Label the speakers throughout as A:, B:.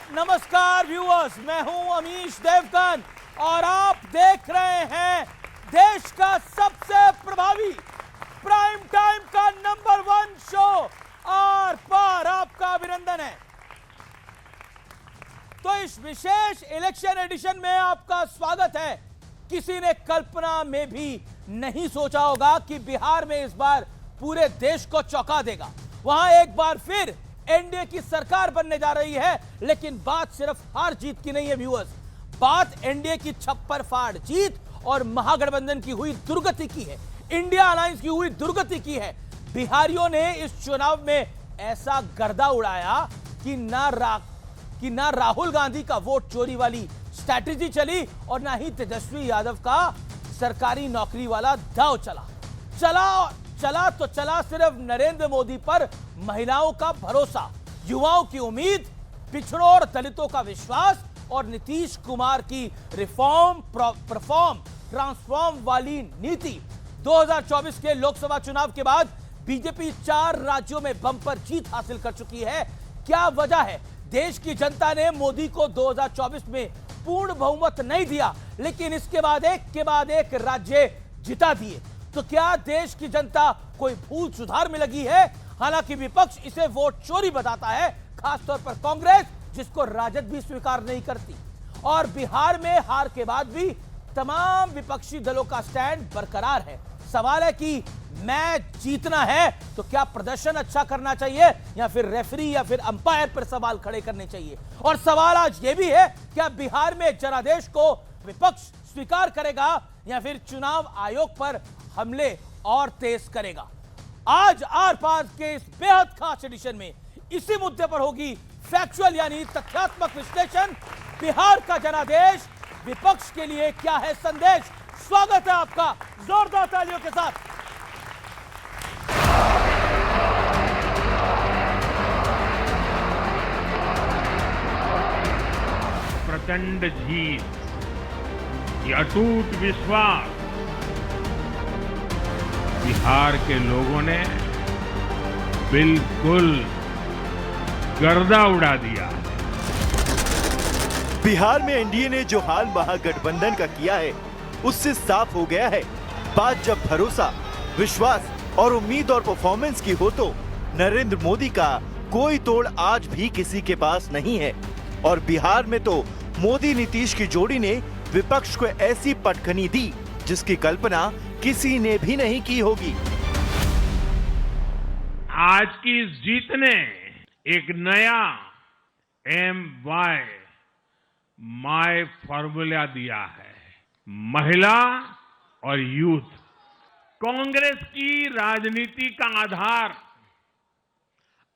A: नमस्कार व्यूअर्स, मैं हूं अमीश देवगन और आप देख रहे हैं देश का सबसे प्रभावी प्राइम टाइम का नंबर 1 शो आर पार। आपका अभिनंदन है। तो इस विशेष इलेक्शन एडिशन में आपका स्वागत है। किसी ने कल्पना में भी नहीं सोचा होगा कि बिहार में इस बार पूरे देश को चौंका देगा। वहां एक बार फिर एनडीए की सरकार बनने जा रही है, लेकिन बात सिर्फ हार जीत की नहीं है व्यूअर्स, बात एनडीए की छप्पर फाड़ जीत और महागठबंधन की हुई दुर्गति की है, इंडिया अलायंस की हुई दुर्गति की है। बिहारियों ने इस चुनाव में ऐसा गर्दा उड़ाया कि ना राहुल गांधी का वोट चोरी वाली स्ट्रैटेजी चली और ना ही तेजस्वी यादव का सरकारी नौकरी वाला दांव चला सिर्फ नरेंद्र मोदी पर महिलाओं का भरोसा, युवाओं की उम्मीद, पिछड़ों और दलितों का विश्वास और नीतीश कुमार की रिफॉर्म परफॉर्म ट्रांसफॉर्म वाली नीति। 2024 के लोकसभा चुनाव के बाद बीजेपी 4 राज्यों में बम्पर जीत हासिल कर चुकी है। क्या वजह है? देश की जनता ने मोदी को 2024 में पूर्ण बहुमत नहीं दिया, लेकिन इसके बाद एक राज्य जिता दिए। तो क्या देश की जनता कोई भूल सुधार में लगी है? हालांकि विपक्ष इसे वोट चोरी बताता है, खासतौर पर कांग्रेस, जिसको राजद भी स्वीकार नहीं करती। और बिहार में हार के बाद भी तमाम विपक्षी दलों का स्टैंड बरकरार है। सवाल है कि मैच जीतना है तो क्या प्रदर्शन अच्छा करना चाहिए या फिर रेफरी या फिर अंपायर पर सवाल खड़े करने चाहिए। और सवाल आज यह भी है, क्या बिहार में जनादेश को विपक्ष स्वीकार करेगा या फिर चुनाव आयोग पर हमले और तेज करेगा। आज आर पार के इस बेहद खास एडिशन में इसी मुद्दे पर होगी फैक्चुअल यानी तथ्यात्मक विश्लेषण। बिहार का जनादेश विपक्ष के लिए क्या है संदेश? स्वागत है आपका जोरदार तालियों के साथ।
B: प्रचंड जीत, ये अटूट विश्वास बिहार के लोगों ने बिल्कुल गर्दा उड़ा दिया।
C: बिहार में एनडीए ने जो हाल महागठबंधन का किया है, उससे साफ हो गया है, बात जब भरोसा, विश्वास और उम्मीद और परफॉर्मेंस की हो तो नरेंद्र मोदी का कोई तोड़ आज भी किसी के पास नहीं है। और बिहार में तो मोदी नीतीश की जोड़ी ने विपक्ष को ऐसी पटखनी दी जिसकी कल्पना किसी ने भी नहीं की होगी।
B: आज की इस जीत ने एक नया माय फॉर्मूला दिया है। महिला और यूथ। कांग्रेस की राजनीति का आधार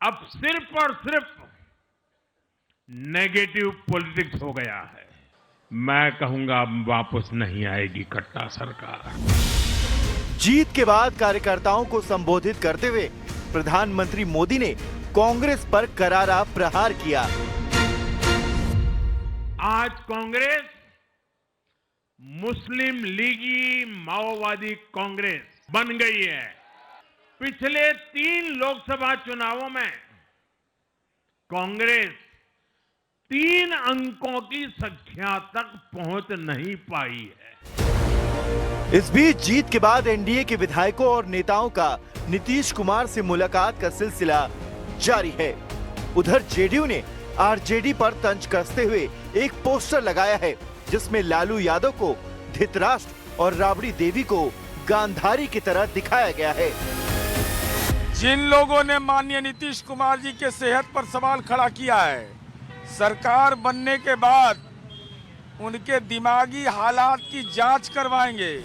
B: अब सिर्फ और सिर्फ नेगेटिव पॉलिटिक्स हो गया है। मैं कहूंगा वापस नहीं आएगी कट्टा सरकार।
C: जीत के बाद कार्यकर्ताओं को संबोधित करते हुए प्रधानमंत्री मोदी ने कांग्रेस पर करारा प्रहार किया।
B: आज कांग्रेस मुस्लिम लीगी माओवादी कांग्रेस बन गई है। पिछले 3 लोकसभा चुनावों में कांग्रेस 3 अंकों की संख्या तक पहुंच नहीं पाई है।
C: इस बीच जीत के बाद एनडीए के विधायकों और नेताओं का नीतीश कुमार से मुलाकात का सिलसिला जारी है। उधर जेडीयू ने आरजेडी पर तंज कसते हुए एक पोस्टर लगाया है, जिसमें लालू यादव को धृतराष्ट्र और राबड़ी देवी को गांधारी की तरह दिखाया गया है।
D: जिन लोगों ने माननीय नीतीश कुमार जी के सेहत पर सवाल खड़ा किया है, सरकार बनने के बाद उनके दिमागी हालात की जांच करवाएंगे।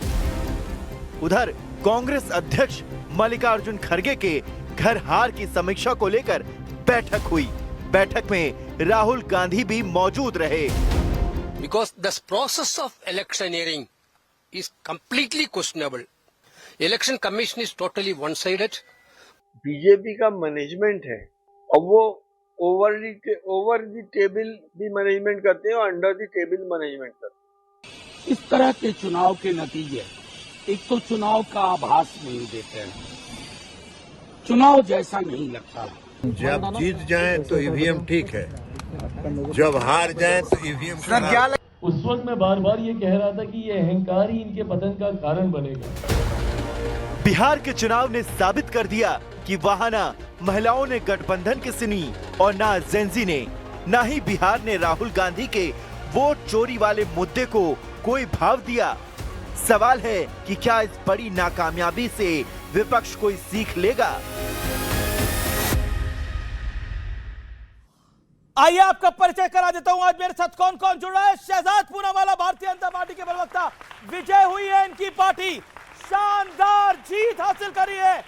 C: उधर कांग्रेस अध्यक्ष मल्लिकार्जुन खड़गे के घर हार की समीक्षा को लेकर बैठक हुई। बैठक में राहुल गांधी भी मौजूद रहे।
E: Because this process of electioneering is completely questionable. Election Commission is totally one-sided.
F: BJP का मैनेजमेंट है और वो ओवर दी टेबल भी मैनेजमेंट करते हैं और अंडर दी टेबल मैनेजमेंट करते हैं।
G: इस तरह के चुनाव के नतीजे एक तो चुनाव का आभास नहीं देते हैं, चुनाव जैसा नहीं लगता।
H: जब जीत जाए तो ईवीएम ठीक है, जब हार जाए तो ईवीएम
I: उस वक्त मैं बार बार ये कह रहा था कि ये अहंकार ही इनके पतन का कारण बनेगा।
C: बिहार के चुनाव ने साबित कर दिया कि वहां ना महिलाओं ने गठबंधन की सुनी और ना जेंजी ने, ना ही बिहार ने राहुल गांधी के वोट चोरी वाले मुद्दे को कोई भाव दिया। सवाल है कि क्या इस बड़ी नाकामयाबी से विपक्ष कोई सीख लेगा?
A: आइए आपका परिचय करा देता हूं। आज मेरे साथ कौन कौन जुड़ रहा है। शहजाद पूनावाला भारतीय जनता पार्टी के प्रवक्ता, विजय हुई है इनकी पार्टी, शानदार जीत हासिल करी है।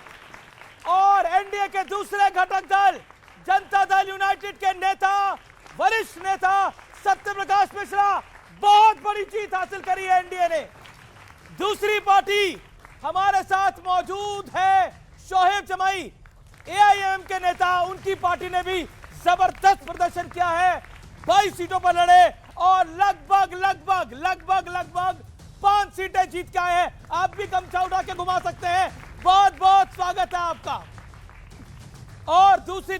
A: और एनडीए के दूसरे घटक दल जनता दल यूनाइटेड के नेता, वरिष्ठ नेता सत्यप्रकाश मिश्रा, बहुत बड़ी जीत हासिल करी है एनडीए ने। दूसरी पार्टी हमारे साथ मौजूद है शोहेब जमाई, एआईएम के नेता, उनकी पार्टी ने भी जबरदस्त प्रदर्शन किया है, 22 सीटों पर लड़े और लगभग 5 सीटें जीत के आए हैं। आप भी गमछा उठा के घुमा सकते हैं। बहुत बहुत स्वागत है आपका। और दूसरी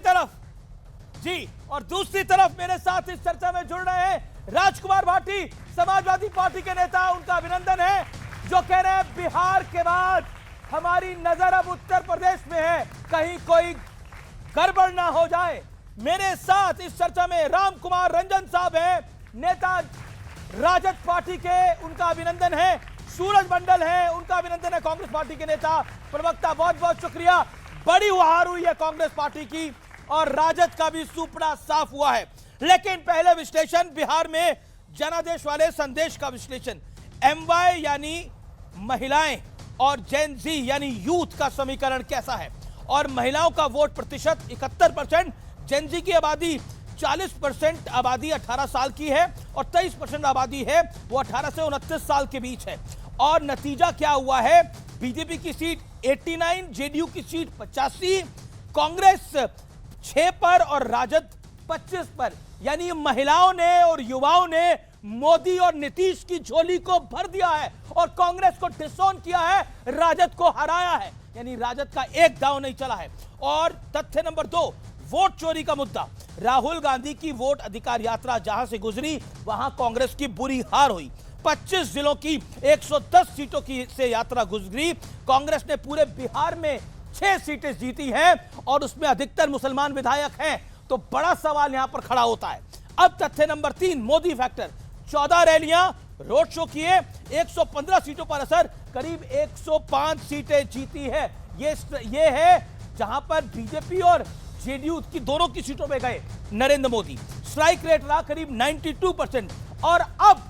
A: तरफ मेरे साथ इस चर्चा में जुड़ रहे हैं राजकुमार भाटी, समाजवादी पार्टी के नेता, उनका अभिनंदन है, जो कह रहे हैं बिहार के बाद हमारी नजर अब उत्तर प्रदेश में है, कहीं कोई गड़बड़ ना हो जाए। मेरे साथ इस चर्चा में राम कुमार रंजन साहब हैं, नेता राजद पार्टी के, उनका अभिनंदन है। सूरज मंडल है, उनका अभिनंदन है, कांग्रेस पार्टी के नेता, प्रवक्ता, बहुत बहुत शुक्रिया। बड़ी हार हुई है कांग्रेस पार्टी की और राजद का भी सुपड़ा साफ हुआ है। लेकिन पहले विश्लेषण, बिहार में जनादेश वाले संदेश का विश्लेषण। MY यानी महिलाएं और जेन जी यानी यूथ का समीकरण कैसा है, और महिलाओं का वोट प्रतिशत 71%, जेनजी की आबादी 40% आबादी 18 साल की है और 23% आबादी है वो 18 से 29 साल के बीच है। और नतीजा क्या हुआ है, बीजेपी की सीट 89, जेडीयू की सीट 85, कांग्रेस 6 पर और राजद 25 पर। यानी महिलाओं ने और युवाओं ने मोदी और नीतीश की झोली को भर दिया है और कांग्रेस को डिसऑन किया है, राजद को हराया है। यानी राजद का एक दांव नहीं चला है। और तथ्य नंबर 2, वोट चोरी का मुद्दा। राहुल गांधी की वोट अधिकार यात्रा जहां से गुजरी वहां कांग्रेस की बुरी हार हुई। 25 जिलों की 110 सीटों की से यात्रा गुजरी। कांग्रेस ने पूरे बिहार में 6 सीटें जीती हैं और उसमें अधिकतर मुसलमान विधायक हैं। तो बड़ा सवाल यहां पर खड़ा होता है। अब तथ्य नंबर 3, मोदी फैक्टर। 14 रैलियां, रोड शो किए, 115 सीटों पर असर, करीब 105 सीटें जीती है। ये है जहां पर बीजेपी और जेडीयू की दोनों की सीटों में गए नरेंद्र मोदी। स्ट्राइक रेट रहा करीब 92%। और अब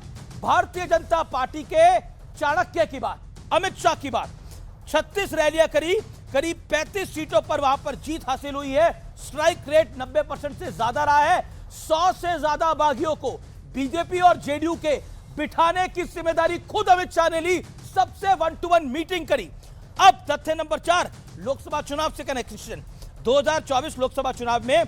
A: भारतीय जनता पार्टी के चाणक्य की बात, अमित शाह की बात। 36 रैलियां करी, करीब 35 सीटों पर वहां पर जीत हासिल हुई है। स्ट्राइक रेट 90% से ज्यादा रहा है। 100 से ज्यादा बागियों को बीजेपी और जेडीयू के बिठाने की जिम्मेदारी खुद अमित शाह ने ली, सबसे 1-to-1 मीटिंग करी। अब तथ्य नंबर 4, लोकसभा चुनाव से कनेक्शन। 2024 लोकसभा चुनाव में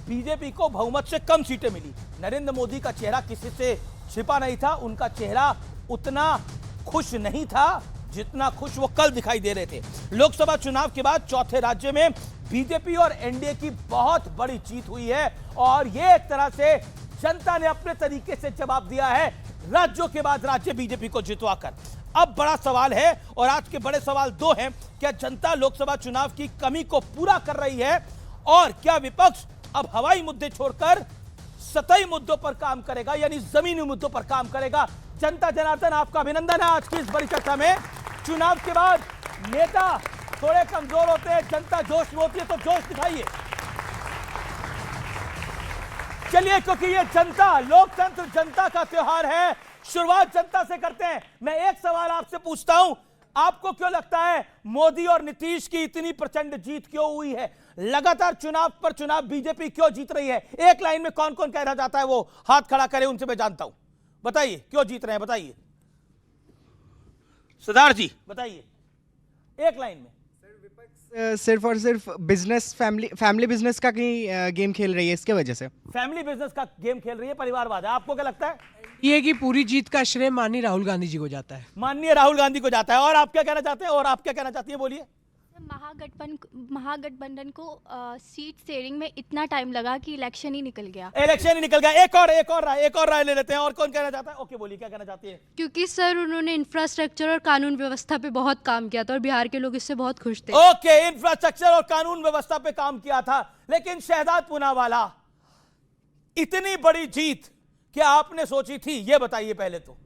A: बीजेपी को बहुमत से कम सीटें मिली। नरेंद्र मोदी का चेहरा किसी से छिपा नहीं था, उनका चेहरा उतना खुश नहीं था जितना खुश वो कल दिखाई दे रहे थे। लोकसभा चुनाव के बाद चौथे राज्य में बीजेपी और एनडीए की बहुत बड़ी जीत हुई है और ये एक तरह से जनता ने अपने तरीके से जवाब दिया है, राज्यों के बाद राज्य बीजेपी को जितवाकर। अब बड़ा सवाल है और आज के बड़े सवाल 2 हैं। क्या जनता लोकसभा चुनाव की कमी को पूरा कर रही है और क्या विपक्ष अब हवाई मुद्दे छोड़कर सतही मुद्दों पर काम करेगा, यानी जमीनी मुद्दों पर काम करेगा? जनता जनार्दन, आपका अभिनंदन है आज की इस बड़ी चर्चा में। चुनाव के बाद नेता थोड़े कमजोर होते हैं, जनता जोश में होती है, तो जोश दिखाइए। चलिए, क्योंकि ये जनता, लोकतंत्र जनता का त्योहार है, शुरुआत जनता से करते हैं। मैं एक सवाल आपसे पूछता हूं, आपको क्यों लगता है मोदी और नीतीश की इतनी प्रचंड जीत क्यों हुई है? लगातार चुनाव पर चुनाव बीजेपी क्यों जीत रही है? एक लाइन में कौन कौन कहना चाहता है वो हाथ खड़ा करे, उनसे मैं जानता हूं। बताइए क्यों जीत रहे हैं, बताइए। सिद्धार्थ जी बताइए एक लाइन में।
J: सिर्फ और सिर्फ बिजनेस, फैमिली बिजनेस का कहीं गेम खेल रही है, इसके वजह से
A: फैमिली बिजनेस का गेम खेल रही है, परिवारवाद है। आपको क्या लगता है?
K: ये कि पूरी जीत का श्रेय माननीय राहुल गांधी जी को जाता है।
A: माननीय राहुल गांधी को जाता है। और आप क्या कहना चाहते हैं, और आप क्या कहना चाहती हैं, बोलिए।
L: महागठबंधन को सीट शेयरिंग में इतना टाइम लगा कि इलेक्शन ही निकल गया।
A: एक और राय ले लेते हैं। और कौन कहना चाहता है? ओके, बोलिए, क्या कहना चाहती है?
L: क्योंकि सर उन्होंने इंफ्रास्ट्रक्चर और कानून व्यवस्था पे बहुत काम किया था और बिहार के लोग इससे बहुत खुश थे।
A: ओके, इंफ्रास्ट्रक्चर और कानून व्यवस्था पे काम किया था, लेकिन शहजाद पूनावाला, इतनी बड़ी जीत क्या आपने सोची थी? ये बताइए पहले तो।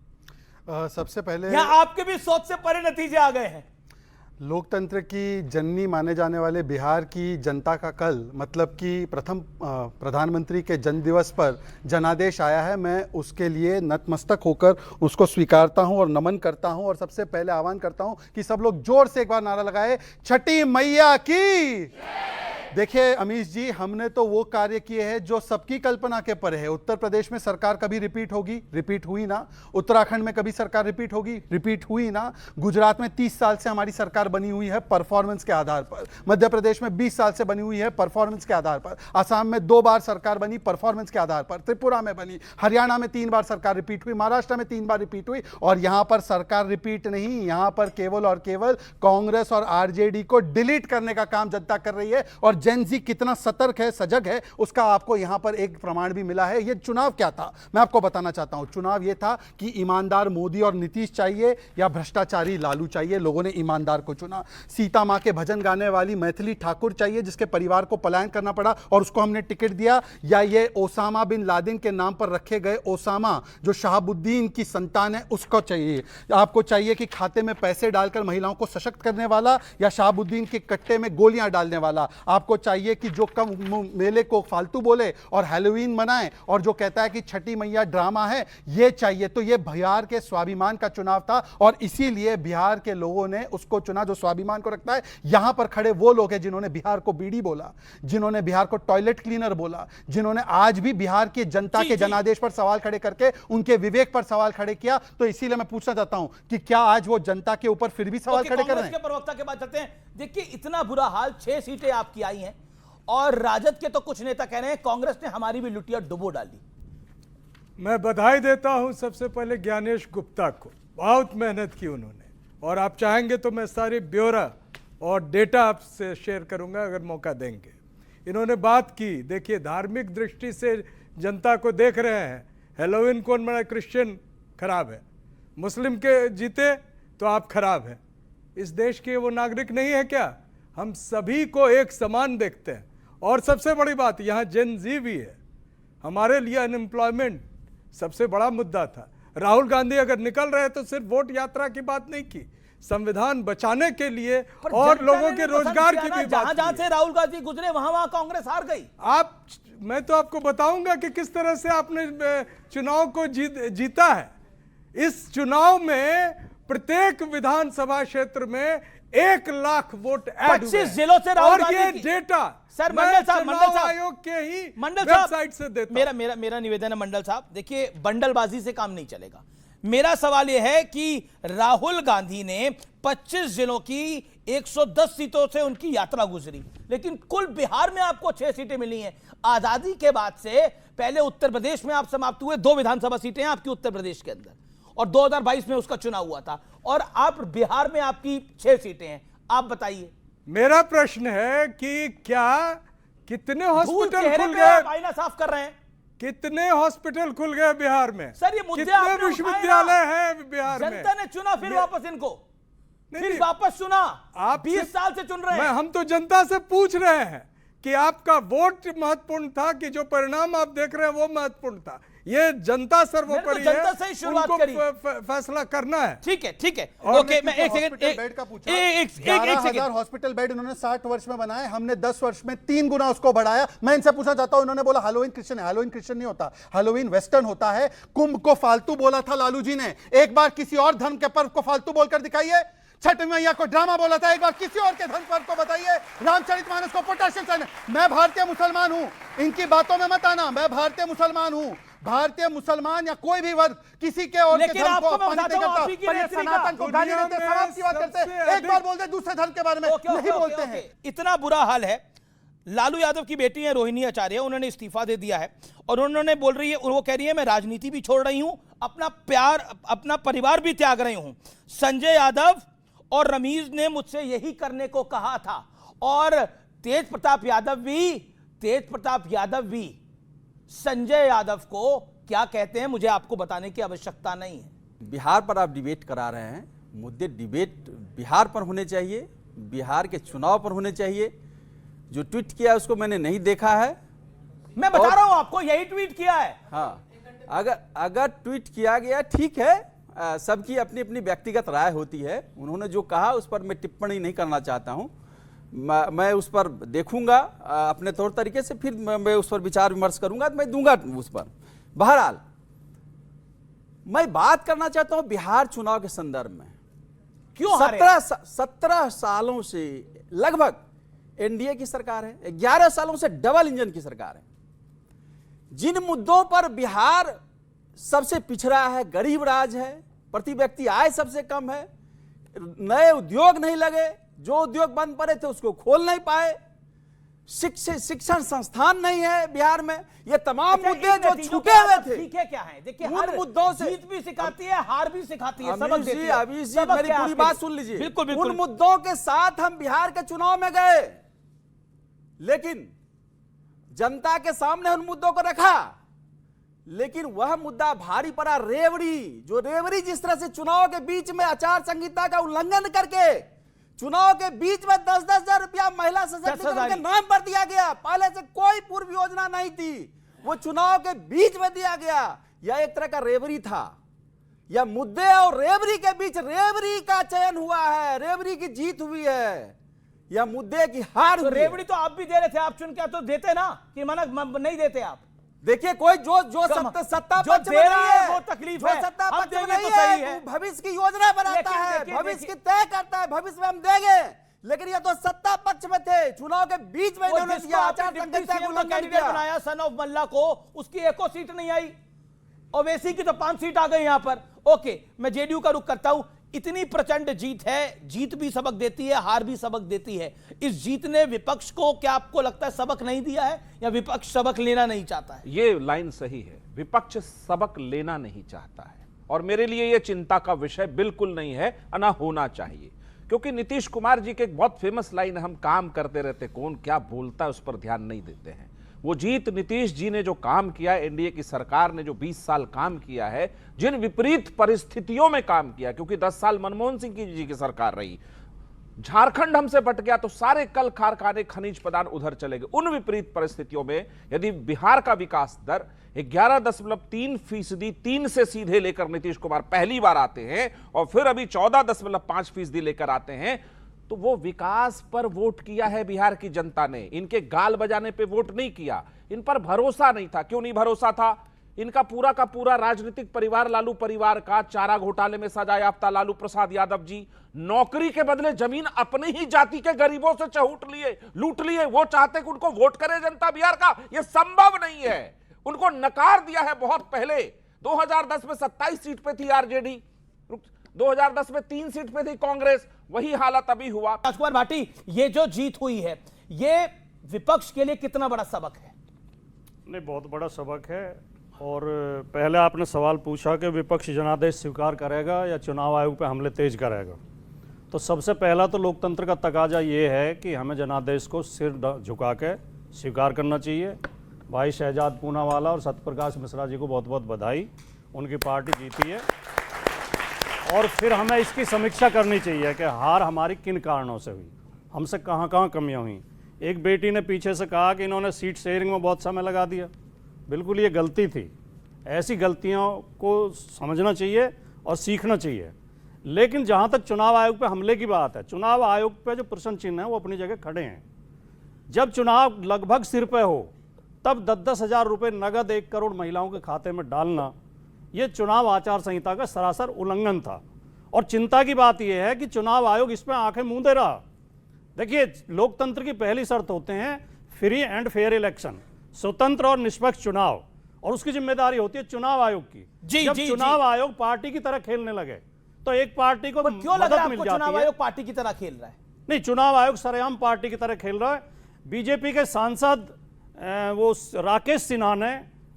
M: सबसे पहले
A: या आपके भी सोच से परे नतीजे आ गए हैं?
M: लोकतंत्र की जननी माने जाने वाले बिहार की जनता का कल, मतलब कि प्रथम प्रधानमंत्री के जन्मदिवस पर जनादेश आया है। मैं उसके लिए नतमस्तक होकर उसको स्वीकारता हूं और नमन करता हूं। और सबसे पहले आह्वान करता हूं कि सब लोग जोर से एक बार नारा लगाए, छठी मैया की। देखिए अमीश जी, हमने तो वो कार्य किए हैं जो सबकी कल्पना के परे है। उत्तर प्रदेश में सरकार कभी रिपीट होगी? रिपीट हुई ना। उत्तराखंड में कभी सरकार रिपीट होगी? रिपीट हुई ना। गुजरात में 30 साल से हमारी सरकार बनी हुई है परफॉर्मेंस के आधार पर। मध्य प्रदेश में 20 साल से बनी हुई है परफॉर्मेंस के आधार पर। असम में 2 बार सरकार बनी परफॉर्मेंस के आधार पर। त्रिपुरा में बनी। हरियाणा में 3 बार सरकार रिपीट हुई। महाराष्ट्र में 3 बार रिपीट हुई। और यहां पर सरकार रिपीट नहीं, यहां पर केवल और केवल कांग्रेस और आरजेडी को डिलीट करने का काम जनता कर रही है। और जेनजी कितना सतर्क है, सजग है, उसका आपको यहां पर एक प्रमाण भी मिला है। यह चुनाव क्या था मैं आपको बताना चाहता हूं। चुनाव यह था कि ईमानदार मोदी और नीतीश चाहिए या भ्रष्टाचारी लालू चाहिए। लोगों ने ईमानदार को चुना। सीता मां के भजन गाने वाली मैथिली ठाकुर चाहिए जिसके परिवार को पलायन करना पड़ा और उसको हमने टिकट दिया, या ये ओसामा बिन लादेन के नाम पर रखे गए ओसामा जो शहाबुद्दीन की संतान है उसको चाहिए? आपको चाहिए कि खाते में पैसे डालकर महिलाओं को सशक्त करने वाला या शहाबुद्दीन के कट्टे में गोलियां डालने वाला? आपको चाहिए कि जो कम मेले को फालतू बोले और हैलोवीन मनाए और जो कहता है कि छठी मैया ड्रामा है, ये चाहिए? तो ये बिहार के स्वाभिमान का चुनाव था और इसीलिए बिहार के लोगों ने उसको चुना जो स्वाभिमान को रखता है। यहां पर खड़े वो लोग हैं जिन्होंने बिहार को बीड़ी बोला, जिन्होंने बिहार को टॉयलेट क्लीनर बोला, जिन्होंने आज भी बिहार की जनता के जनादेश पर सवाल खड़े करके उनके विवेक पर सवाल खड़े किया। तो इसीलिए मैं पूछना चाहता हूं कि क्या आज वो जनता के ऊपर फिर भी सवाल खड़े कर रहे हैं?
A: प्रवक्ता के बाद चलते हैं। देखिए, इतना बुरा हाल, 6 सीटें आपकी आई हैं और राजद के तो कुछ नेता कह रहे हैं कांग्रेस ने हमारी भी लुटिया डुबो डाली।
N: मैं बधाई देता हूं सबसे पहले ज्ञानेश गुप्ता को, बहुत मेहनत की उन्होंने। और आप चाहेंगे तो मैं सारी ब्यौरा और डेटा आपसे शेयर करूंगा अगर मौका देंगे। इन्होंने बात की, देखिए धार्मिक दृष्टि से जनता को देख रहे हैं। हेलोविन कौन बड़ा? क्रिश्चियन खराब है। मुस्लिम के जीते तो आप खराब हैं। इस देश के वो नागरिक नहीं है क्या? हम सभी को एक समान देखते हैं। और सबसे बड़ी बात, यहाँ जेन जी भी है। हमारे लिए अनएम्प्लॉयमेंट सबसे बड़ा मुद्दा था। राहुल गांधी अगर निकल रहे तो सिर्फ वोट यात्रा की बात नहीं की, संविधान बचाने के लिए और लोगों के रोजगार की भी बात।
A: जहां से राहुल गांधी गुजरे वहां कांग्रेस हार गई।
N: मैं तो आपको बताऊंगा कि किस तरह से आपने चुनाव को जीता है। इस चुनाव में प्रत्येक विधानसभा क्षेत्र में 1 लाख वोट ऐड हुए।
A: 25 जिलों से राहुल गांधी
N: और ये डेटा
A: सर मंडल साहब
N: आयोग के ही वेबसाइट से देता।
A: मेरा निवेदन है मंडल साहब, देखिए बंडलबाजी से काम नहीं चलेगा। मेरा सवाल यह है कि राहुल गांधी ने 25 जिलों की 110 सीटों से उनकी यात्रा गुजरी, लेकिन कुल बिहार में आपको 6 सीटें मिली हैं। आजादी के बाद से पहले उत्तर प्रदेश में आप समाप्त हुए, 2 विधानसभा सीटें हैं आपकी उत्तर प्रदेश के अंदर, और 2022 में उसका चुनाव हुआ था, और आप बिहार में आपकी 6 सीटें हैं। आप बताइए।
N: मेरा प्रश्न है कि क्या कितने हॉस्पिटल खुल गए?
A: आईना साफ कर रहे हैं।
N: कितने हॉस्पिटल खुल गए बिहार में?
A: सर ये मुद्दे
N: कितने विश्वविद्यालय हैं बिहार में?
A: जनता ने चुना, फिर वापस इनको फिर वापस चुना। आप 20 साल से चुन रहे हैं।
N: हम तो जनता से पूछ रहे हैं कि आपका वोट महत्वपूर्ण था कि जो परिणाम आप देख रहे हैं वो महत्वपूर्ण था? ये जनता सर्वोपरि है,
A: जनता से ही शुरुआत करी,
N: फैसला करना है।
A: ठीक है। ओके, मैं एक सेकंड
M: बेड का पूछा। 11,000 हॉस्पिटल बेड उन्होंने 60 वर्ष में बनाए, हमने 10 वर्ष में 3 गुना उसको बढ़ाया। मैं इनसे पूछना चाहता हूं, इन्होंने बोला हैलोवीन क्रिश्चियन है। हैलोवीन क्रिश्चियन नहीं होता, हैलोवीन वेस्टर्न होता है। कुंभ को फालतू बोला था लालू जी ने, एक बार किसी और धर्म के पर्व को फालतू बोलकर दिखाइए। छठ मैया को ड्रामा बोला था, एक बार किसी और के धर्म पर्व को बताइए। रामचरितमानस को पोटेशियम। मैं भारतीय मुसलमान हूं, इनकी बातों में मत आना। मैं भारतीय मुसलमान हूं। भारतीय मुसलमान या कोई भी वर्ग किसी के और के धर्म को अपमानित नहीं करता, पर ये सनातन को गाली देते, समाज की बात करते हैं, एक बार बोलते दूसरे धर्म के बारे में नहीं बोलते हैं।
A: इतना बुरा हाल है। लालू यादव की बेटी है रोहिणी आचार्य, उन्होंने इस्तीफा दे दिया है और उन्होंने बोल रही है, वो कह रही है मैं राजनीति भी छोड़ रही हूं, अपना प्यार अपना परिवार भी त्याग रही हूं। संजय यादव और रमीज ने मुझसे यही करने को कहा था। और तेज प्रताप यादव भी संजय यादव को क्या कहते हैं मुझे आपको बताने की आवश्यकता नहीं है।
O: बिहार पर आप डिबेट करा रहे हैं, मुद्दे डिबेट बिहार पर होने चाहिए, बिहार के चुनाव पर होने चाहिए। जो ट्वीट किया है उसको मैंने नहीं देखा है,
A: मैं बता रहा हूं आपको, यही ट्वीट किया है।
O: हाँ, अगर ट्वीट किया गया ठीक है, सबकी अपनी अपनी व्यक्तिगत राय होती है। उन्होंने जो कहा उस पर मैं टिप्पणी नहीं करना चाहता हूं। मैं उस पर देखूंगा अपने तौर तरीके से, फिर मैं उस पर विचार विमर्श करूंगा, तो मैं दूंगा उस पर। बहरहाल मैं बात करना चाहता हूं बिहार चुनाव के संदर्भ में।
A: क्यों
O: 17 सालों से लगभग एनडीए की सरकार है, 11 सालों से डबल इंजन की सरकार है। जिन मुद्दों पर बिहार सबसे पिछड़ा है, गरीब राज है, प्रति व्यक्ति आय सबसे कम है, नए उद्योग नहीं लगे, जो उद्योग बंद पड़े थे उसको खोल नहीं पाए, शिक्षण संस्थान नहीं है बिहार में, ये तमाम मुद्दे जो छूटे हुए थे।
A: ठीक है, क्या है देखिए,
O: उन मुद्दों से
A: जीत भी सिखाती है, हार भी सिखाती है, सबक देती है।
O: अभी जी मेरी पूरी बात सुन लीजिए।
A: बिल्कुल बिल्कुल।
O: उन मुद्दों के साथ हम बिहार के चुनाव में गए, लेकिन जनता के सामने उन मुद्दों को रखा, लेकिन वह मुद्दा भारी पड़ा रेवड़ी जिस तरह से चुनाव के बीच में आचार संहिता का उल्लंघन करके चुनाव के बीच में 10-10 हजार रुपया महिला सशक्तिकरण के नाम पर दिया गया। पहले से कोई पूर्व योजना नहीं थी, वो चुनाव के बीच में दिया गया। यह एक तरह का रेवड़ी था। यह मुद्दे और रेवड़ी के बीच रेवड़ी का चयन हुआ है, रेवड़ी की जीत हुई है, यह मुद्दे की हार हुई।
A: रेवड़ी तो आप भी दे रहे थे, आप चुन के तो देते ना, कि मना नहीं देते आप।
O: देखिए, कोई जो सत्ता पक्ष में
A: है वो तकलीफ है,
O: सत्ता
A: हम
O: पक्ष में
A: देंगे
O: नहीं
A: तो सही
O: है,
A: है।
O: भविष्य की योजना बनाता है, भविष्य की तय करता है, भविष्य में हम देंगे। लेकिन ये तो सत्ता पक्ष में थे, चुनाव के बीच में इन्होंने दिया, आचार संहिता का उल्लंघन किया।
A: बनाया सन ऑफ मल्ला को, उसकी एको सीट नहीं आई, ओवैसी की तो 5 सीट आ गई यहां पर। ओके, मैं जेडीयू का रुख करता हूं। इतनी प्रचंड जीत है, जीत भी सबक देती है, हार भी सबक देती है। इस जीत ने विपक्ष को, क्या आपको लगता है, सबक नहीं दिया है, या विपक्ष सबक लेना नहीं चाहता है?
P: ये लाइन सही है, विपक्ष सबक लेना नहीं चाहता है, और मेरे लिए यह चिंता का विषय बिल्कुल नहीं है, ना होना चाहिए। क्योंकि नीतीश कुमार जी के एक बहुत फेमस लाइन है, हम काम करते रहते, कौन क्या बोलता है उस पर ध्यान नहीं देते हैं। वो जीत नीतीश जी ने जो काम किया, एनडीए की सरकार ने जो 20 साल काम किया है, जिन विपरीत परिस्थितियों में काम किया, क्योंकि 10 साल मनमोहन सिंह जी की सरकार रही, झारखंड हमसे बट गया तो सारे कल कारखाने खनिज पदार्थ उधर चले गए। उन विपरीत परिस्थितियों में यदि बिहार का विकास दर 11.3%, 3 से सीधे लेकर नीतीश कुमार पहली बार आते हैं, और फिर अभी 14.5% लेकर आते हैं, तो वो विकास पर वोट किया है बिहार की जनता ने, इनके गाल बजाने पे वोट नहीं किया। इन पर भरोसा नहीं था। क्यों नहीं भरोसा था? इनका पूरा का पूरा राजनीतिक परिवार, लालू परिवार का, चारा घोटाले में सजा याफ्ता लालू प्रसाद यादव जी, नौकरी के बदले जमीन अपनी ही जाति के गरीबों से लूट लिए। वो चाहते कि उनको वोट करे जनता बिहार का, यह संभव नहीं है। उनको नकार दिया है बहुत पहले। 2010 में 27 सीट पे थी आरजेडी, 2010 में 3 सीट पे थी कांग्रेस, वही हालत अभी हुआ।
A: राजकुमार भाटी, ये जो जीत हुई है, ये विपक्ष के लिए कितना बड़ा सबक है?
Q: नहीं, बहुत बड़ा सबक है। और पहले आपने सवाल पूछा कि विपक्ष जनादेश स्वीकार करेगा या चुनाव आयोग पे हमले तेज करेगा। तो सबसे पहला तो लोकतंत्र का तकाजा ये है कि हमें जनादेश को सिर झुका के स्वीकार करना चाहिए। भाई शहजाद पूनावाला और सत्यप्रकाश मिश्रा जी को बहुत बहुत बधाई, उनकी पार्टी जीती है। और फिर हमें इसकी समीक्षा करनी चाहिए कि हार हमारी किन कारणों से हुई, हमसे कहाँ कहाँ कमियाँ हुई। एक बेटी ने पीछे से कहा कि इन्होंने सीट शेयरिंग में बहुत समय लगा दिया। बिल्कुल ये गलती थी। ऐसी गलतियों को समझना चाहिए और सीखना चाहिए। लेकिन जहाँ तक चुनाव आयोग पे हमले की बात है, चुनाव आयोग पे जो प्रश्न चिन्ह है वो अपनी जगह खड़े हैं। जब चुनाव लगभग सिर पे हो, तब 10-10 हज़ार रुपये नगद 1 करोड़ महिलाओं के खाते में डालना, ये चुनाव आचार संहिता का सरासर उल्लंघन था। और चिंता की बात यह है कि चुनाव आयोग इसमें आंखें मूंदे रहा। देखिए, लोकतंत्र की पहली शर्त होते हैं फ्री एंड फेयर इलेक्शन, स्वतंत्र और निष्पक्ष चुनाव, और उसकी जिम्मेदारी होती है चुनाव आयोग की। जब चुनाव आयोग पार्टी की तरह खेलने लगे तो एक पार्टी को
A: क्यों लग रहा है आपको चुनाव आयोग पार्टी की तरह खेल रहा है?
Q: नहीं, चुनाव आयोग सरेआम पार्टी की तरह खेल रहा है। बीजेपी के सांसद वो राकेश सिन्हा ने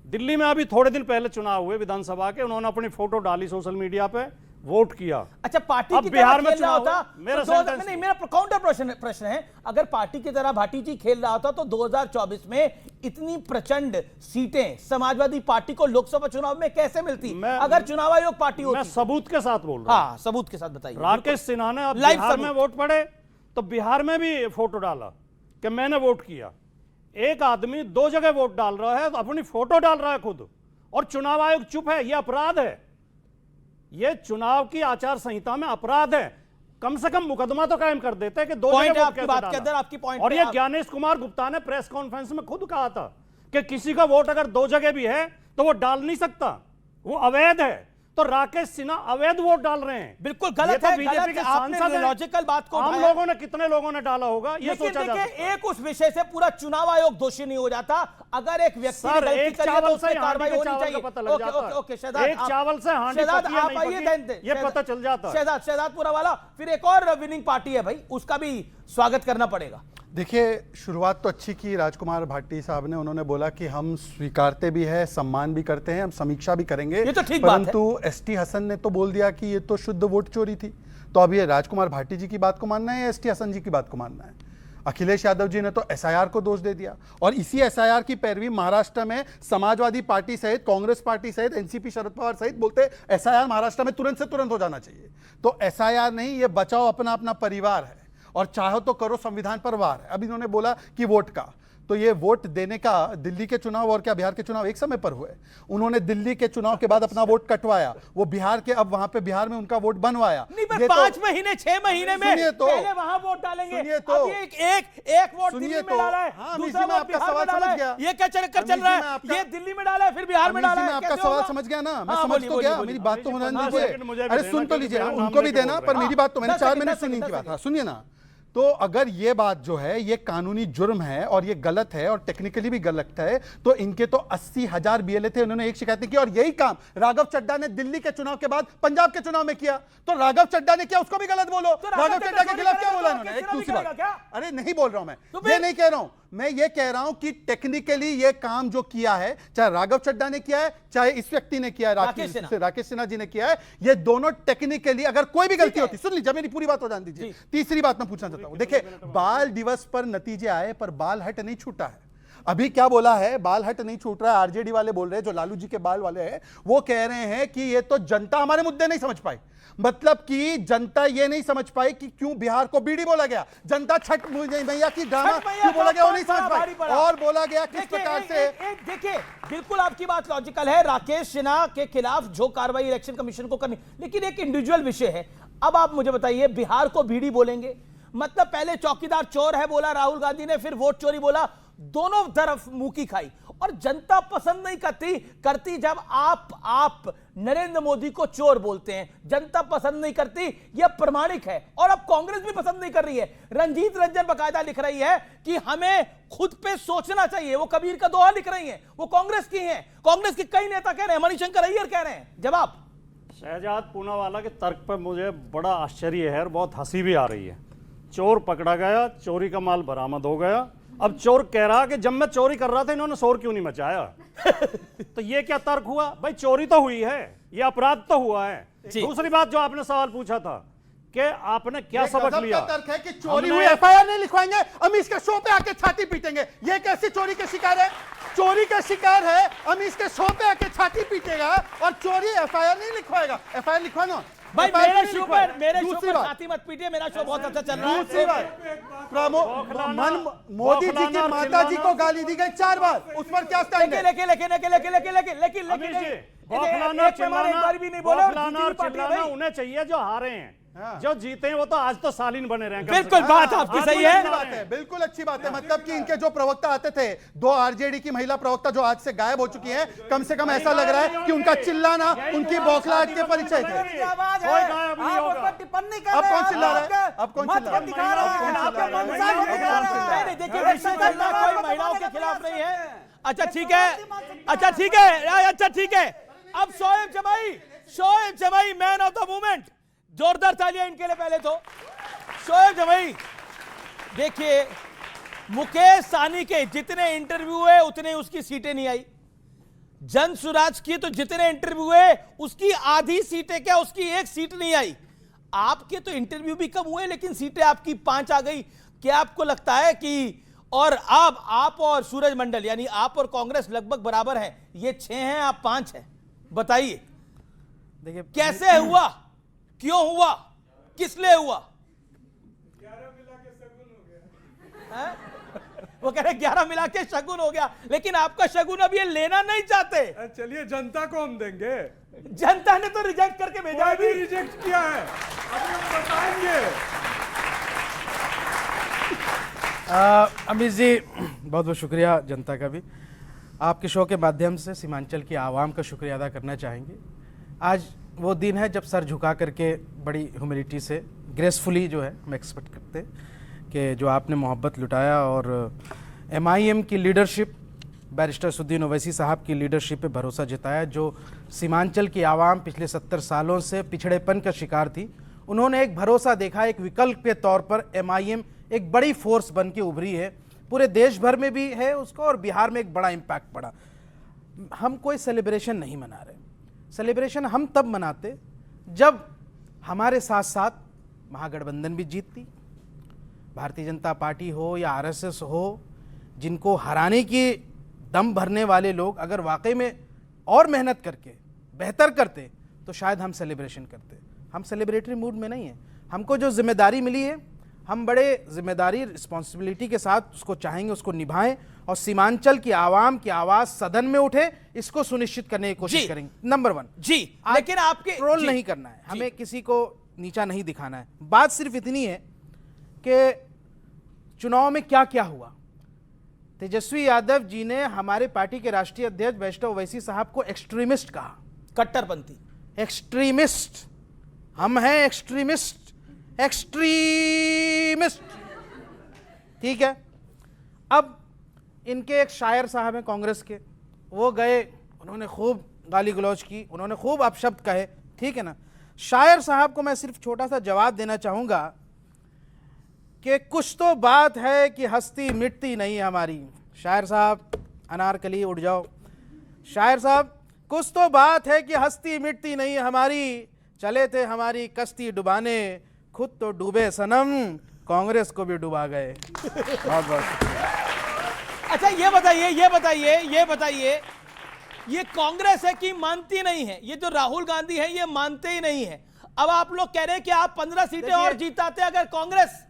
Q: दिल्ली में अभी थोड़े दिन पहले चुनाव हुए विधानसभा के, उन्होंने अपनी फोटो डाली सोशल मीडिया पे, वोट किया।
A: अच्छा, पार्टी
Q: अब
A: की
Q: बिहार
A: तरह
Q: में
A: खेल रहा
Q: चुनाव
A: होता
Q: मेरा
A: तो नहीं, मेरा काउंटर प्रश्न है, अगर पार्टी की तरह भाटी जी खेल रहा होता तो 2024 में इतनी प्रचंड सीटें समाजवादी पार्टी को लोकसभा चुनाव में कैसे मिलती अगर चुनाव आयोग पार्टी होती?
Q: मैं सबूत के साथ बोल रहा हूं।
A: हाँ, सबूत के साथ बताइए।
Q: राकेश सिन्हा ने अब
A: लाइव
Q: बिहार में वोट पड़े तो बिहार में भी फोटो डाला कि मैंने वोट किया। एक आदमी 2 जगह वोट डाल रहा है तो अपनी फोटो डाल रहा है खुद, और चुनाव आयोग चुप है। यह अपराध है, यह चुनाव की आचार संहिता में अपराध है। कम से कम मुकदमा तो कायम कर देते हैं कि 2 जगह वोट कैसे डाला। और यह ज्ञानेश कुमार गुप्ता ने प्रेस कॉन्फ्रेंस में खुद कहा था कि किसी का वोट अगर 2 जगह भी है तो वो डाल नहीं सकता, वो अवैध है। तो राकेश सिन्हा अवैध वोट डाल रहे हैं,
A: बिल्कुल गलत है।
Q: बीजेपी के सांसद हैं।
A: लॉजिकल बात को
Q: आम लोगों ने, कितने लोगों ने डाला होगा ये सोचा जाता है।
A: एक उस विषय से पूरा चुनाव आयोग दोषी नहीं हो जाता। अगर एक व्यक्ति ने गलती करी है तो उस पर कार्रवाई होनी चाहिए। ओके शहजाद,
Q: एक चावल से हांडी
A: शहजाद
Q: पकी है,
A: आप
Q: नहीं
A: आइए,
Q: पकी, ये पता चल जाता है।
A: शहजाद पूरा वाला, फिर एक और विनिंग पार्टी है भाई, उसका भी स्वागत करना पड़ेगा।
M: देखिए, शुरुआत तो अच्छी की राजकुमार भाटी साहब ने। उन्होंने बोला कि हम स्वीकारते भी है, सम्मान भी करते हैं, हम समीक्षा भी करेंगे।
A: ये तो ठीक बात है।
M: परंतु एसटी हसन ने तो बोल दिया कि ये तो शुद्ध वोट चोरी थी। तो अब ये राजकुमार भाटी जी की बात को मानना है या एसटी हसन जी की बात को मानना है? अखिलेश यादव जी ने तो एसआईआर को दोष दे दिया, और इसी एसआईआर की पैरवी महाराष्ट्र में समाजवादी पार्टी सहित, कांग्रेस पार्टी सहित, एनसीपी शरद पवार सहित बोलते एसआईआर महाराष्ट्र में तुरंत से तुरंत हो जाना चाहिए। तो एसआईआर नहीं, ये बचाओ अपना अपना परिवार है, और चाहो तो करो संविधान पर वार। अब इन्होंने बोला कि वोट का, तो ये वोट देने का दिल्ली के चुनाव और क्या बिहार के चुनाव एक समय पर हुए? उन्होंने दिल्ली के चुनाव के बाद अपना वोट कटवाया, वो बिहार के, अब वहां पे बिहार में उनका वोट बनवाया।
A: नहीं, 5 महीने 6 महीने में पहले वहां वोट डालेंगे।
M: सुनिए तो,
A: अब एक वोट दिल्ली में डाला है, दूसरा वोट बिहार में डाला है। ये क्या चक्कर चल रहा है? ये दिल्ली में डाला है, फिर बिहार में डाला है।
M: आपका सवाल समझ गया ना? मैं समझ तो गया, मेरी बात तो होने दीजिए। अरे सुन तो लीजिए, उनको भी देना, पर मेरी बात तो मैंने 4 मिनट सुनी की बात। सुनिए ना, तो अगर ये बात जो है ये कानूनी जुर्म है और ये गलत है और टेक्निकली भी गलत है, तो इनके तो 80,000 बीएलए थे, उन्होंने एक शिकायत नहीं की। और यही काम राघव चड्ढा ने दिल्ली के चुनाव के बाद पंजाब के चुनाव में किया। तो राघव चड्ढा ने किया, उसको भी गलत बोलो। राघव चड्ढा के खिलाफ क्या बोला उन्होंने? एक दूसरी बात, अरे नहीं बोल रहा हूं मैं, ये नहीं कह रहा हूं मैं, ये कह रहा हूं कि टेक्निकली ये काम जो किया है, चाहे राघव चड्ढा ने किया है, चाहे इस व्यक्ति ने किया है, राकेश सिन्हा जी ने किया है, ये दोनों टेक्निकली, अगर कोई भी गलती होती, सुन लीजिए मेरी पूरी बात हो जाने दीजिए। तीसरी बात मैं पूछना चाहता हूं, देखिए, बाल दिवस पर नतीजे आए पर बाल हट नहीं छूटा है। अभी क्या बोला है? बाल हट नहीं छूट रहा है। आरजेडी वाले बोल रहे हैं, जो लालू जी के बाल वाले हैं, वो कह रहे हैं कि ये तो जनता हमारे मुद्दे नहीं समझ पाई। मतलब कि जनता ये नहीं समझ पाई कि क्यों बिहार को बीड़ी बोला गया, जनता छठ मैया की ड्रामा क्यों बोला गया वो नहीं समझ पाई, और बोला गया किस प्रकार से।
A: देखिए, बिल्कुल आपकी बात लॉजिकल है, राकेश सिन्हा के खिलाफ जो कार्रवाई इलेक्शन कमीशन को करनी, लेकिन एक इंडिविजुअल विषय है। अब आप मुझे बताइए, बिहार को बीड़ी बोलेंगे? मतलब पहले चौकीदार चोर है बोला राहुल गांधी ने, फिर वोट चोरी बोला, दोनों तरफ मुंह की खाई। और जनता पसंद नहीं करती जब आप नरेंद्र मोदी को चोर बोलते हैं, जनता पसंद नहीं करती, यह प्रमाणिक है। और अब कांग्रेस भी पसंद नहीं कर रही है। रंजीत रंजन बकायदा लिख रही है कि हमें खुद पे सोचना चाहिए, वो कबीर का दोहा लिख रही है, वो कांग्रेस की हैं। कांग्रेस के कई नेता कह रहे हैं, मणिशंकर अय्यर कह रहे हैं। जवाब,
Q: शहजाद पूनावाला के तर्क पर मुझे बड़ा आश्चर्य है और बहुत हंसी भी आ रही है। चोर पकड़ा गया, चोरी का माल बरामद हो गया, अब चोर कह रहा कि जब मैं चोरी कर रहा था इन्होंने शोर क्यों नहीं मचाया? तो ये क्या तर्क हुआ भाई? चोरी तो हुई है, ये अपराध तो हुआ है। दूसरी बात जो आपने सवाल पूछा था कि आपने क्या सबक लिया,
M: तर्क है कि चोरी हुई, एफआईआर नहीं लिखवाएंगे, अमीश के शो पे आके छाती पीटेंगे। ये कैसी चोरी के शिकार है? चोरी का शिकार है, अमीश के शो पे आके छाती पीटेगा और चोरी एफआईआर नहीं लिखवाएगा। एफआईआर लिखवाना
A: भाई, मेरे शो पर छाती मत पीटिए, मेरा शो बहुत अच्छा चल रहा है।
M: दूसरी बात, मोदी जी की माता जी को गाली दी गई 4 बार, उस पर क्या स्टैंड है?
Q: चिल्लाना उन्हें चाहिए जो हारे हैं, जो जीते हैं वो तो आज तो सालीन बने रहे हैं।
A: बिल्कुल बात आपकी सही है,
M: बिल्कुल अच्छी बात है। मतलब कि इनके जो प्रवक्ता आते थे, 2 आरजेडी की महिला प्रवक्ता जो आज से गायब हो चुकी हैं, कम से कम ऐसा लग रहा है कि उनका चिल्लाना उनकी बौखलाहट के परिचय थे। अब कौन चिल्ला रहा है? अब कौन चिल्ला रहा है?
A: देखिए, कोई महिलाओं के खिलाफ नहीं है। अच्छा ठीक है। अब शोएब जमाई मैन ऑफ द मूवमेंट, जोरदार तालियां इनके लिए पहले तो। शोएब जमाई, देखिए, मुकेश सहनी के जितने इंटरव्यू हुए उतने उसकी सीटें नहीं आई। जन स्वराज की तो जितने इंटरव्यू हुए उसकी आधी सीटें, क्या उसकी एक सीट नहीं आई। आपके तो इंटरव्यू भी कम हुए लेकिन सीटें आपकी 5 आ गई। क्या आपको लगता है कि और अब आप और सूरज मंडल यानी आप और कांग्रेस लगभग बराबर है, ये 6 हैं आप 5 हैं, बताइए
R: देखिए
A: कैसे हुआ, क्यों हुआ, किस लिए हुआ?
N: 11 मिला के शगुन हो गया।
A: वो कह रहे 11 मिला के शगुन हो गया, लेकिन आपका शगुन अब ये लेना नहीं चाहते।
N: चलिए जनता को हम देंगे।
A: जनता ने तो रिजेक्ट करके भेजा है,
N: भी रिजेक्ट किया है, अभी हम बताएंगे।
R: अमित जी बहुत बहुत शुक्रिया जनता का भी। आपके शो के माध्यम से सीमांचल की आवाम का शुक्रिया अदा करना चाहेंगे। आज वो दिन है जब सर झुका करके बड़ी ह्यूमिलिटी से ग्रेसफुली जो है हम एक्सपेक्ट करते हैं कि जो आपने मोहब्बत लुटाया और MIM की लीडरशिप, बैरिस्टर असदुद्दीन ओवैसी साहब की लीडरशिप पे भरोसा जताया। जो सीमांचल की आवाम पिछले 70 सालों से पिछड़ेपन का शिकार थी, उन्होंने एक भरोसा देखा, एक विकल्प के तौर पर MIM एक बड़ी फोर्स बन के उभरी है। पूरे देश भर में भी है उसको और बिहार में एक बड़ा इम्पैक्ट पड़ा। हम कोई सेलिब्रेशन नहीं मना रहे। सेलिब्रेशन हम तब मनाते जब हमारे साथ साथ महागठबंधन भी जीतती, भारतीय जनता पार्टी हो या RSS हो, जिनको हराने की दम भरने वाले लोग अगर वाकई में और मेहनत करके बेहतर करते तो शायद हम सेलिब्रेशन करते। हम सेलिब्रेटरी मूड में नहीं है। हमको जो जिम्मेदारी मिली है हम बड़े जिम्मेदारी रिस्पॉन्सिबिलिटी के साथ उसको चाहेंगे, उसको निभाएं और सीमांचल की आवाम की आवाज सदन में उठे, इसको सुनिश्चित करने की कोशिश करेंगे। नंबर 1
A: जी, लेकिन आपके
R: ट्रोल नहीं करना है, हमें किसी को नीचा नहीं दिखाना है। बात सिर्फ इतनी है कि चुनाव में क्या क्या हुआ। तेजस्वी यादव जी ने हमारे पार्टी के राष्ट्रीय अध्यक्ष बैरिस्टर ओवैसी साहब को एक्सट्रीमिस्ट कहा,
A: कट्टरपंथी,
R: एक्सट्रीमिस्ट। हम हैं एक्सट्रीमिस्ट, एक्सट्रीमिस्ट, ठीक है। अब इनके एक शायर साहब हैं कांग्रेस के, वो गए, उन्होंने खूब गाली गलौज की, उन्होंने खूब अपशब्द कहे, ठीक है ना। शायर साहब को मैं सिर्फ छोटा सा जवाब देना चाहूंगा कि कुछ तो बात है कि हस्ती मिटती नहीं हमारी। शायर साहब, अनारकली उड़ जाओ। शायर साहब, कुछ तो बात है कि हस्ती मिटती नहीं हमारी, चले थे हमारी कश्ती डुबाने, खुद तो डूबे सनम, कांग्रेस को भी डुबा गए। बहुत बहुत।
A: अच्छा ये बताइए ये कांग्रेस है कि मानती नहीं है? ये जो राहुल गांधी है ये मानते ही नहीं है। अब आप लोग कह रहे हैं कि आप 15 सीटें और जीताते अगर कांग्रेस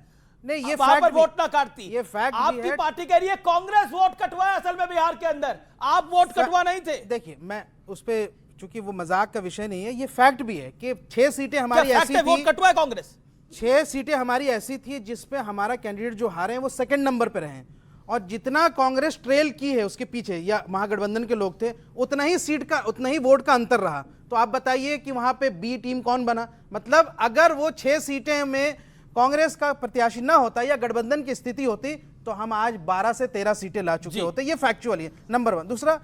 R: नहीं, ये
A: वहां पर
R: फैक्ट
A: वोट ना काटती।
R: ये फैक्ट
A: आपकी पार्टी कह रही है कांग्रेस वोट कटवाया असल में बिहार के अंदर, आप वोट कटवा नहीं थे।
R: देखिए मैं उस पे, चूंकि वो मजाक का विषय नहीं है, ये फैक्ट भी है कि 6 सीटें हमारी ऐसी थी,
A: वोट कटवाया कांग्रेस।
R: 6 सीटें हमारी ऐसी थी जिसपे हमारा कैंडिडेट जो हारे हैं वो 2nd नंबर पे रहे, और जितना कांग्रेस ट्रेल की है उसके पीछे या महागठबंधन के लोग थे, उतना ही सीट का, उतना ही वोट का अंतर रहा। तो आप बताइए कि वहां पे बी टीम कौन बना? मतलब अगर वो 6 सीटें में कांग्रेस का प्रत्याशी ना होता या गठबंधन की स्थिति होती तो हम आज 12 से 13 सीटें ला चुके होते। ये फैक्चुअल है, नंबर 1। दूसरा,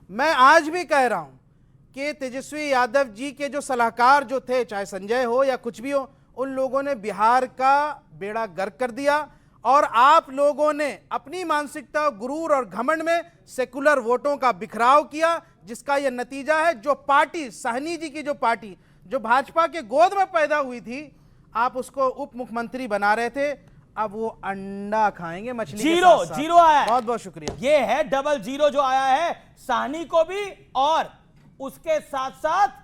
R: मैं आज भी कह रहा हूं कि तेजस्वी यादव जी के जो सलाहकार जो थे, चाहे संजय हो या कुछ भी हो, उन लोगों ने बिहार का बेड़ा गर्क कर दिया, और आप लोगों ने अपनी मानसिकता, गुरूर और घमंड में सेकुलर वोटों का बिखराव किया, जिसका यह नतीजा है। जो पार्टी, साहनी जी की जो पार्टी जो भाजपा के गोद में पैदा हुई थी, आप उसको उप मुख्यमंत्री बना रहे थे, अब वो अंडा खाएंगे मछली के साथ साथ।
A: जीरो आया।
R: बहुत बहुत शुक्रिया।
A: ये है डबल जीरो जो आया है, साहनी को भी और उसके साथ साथ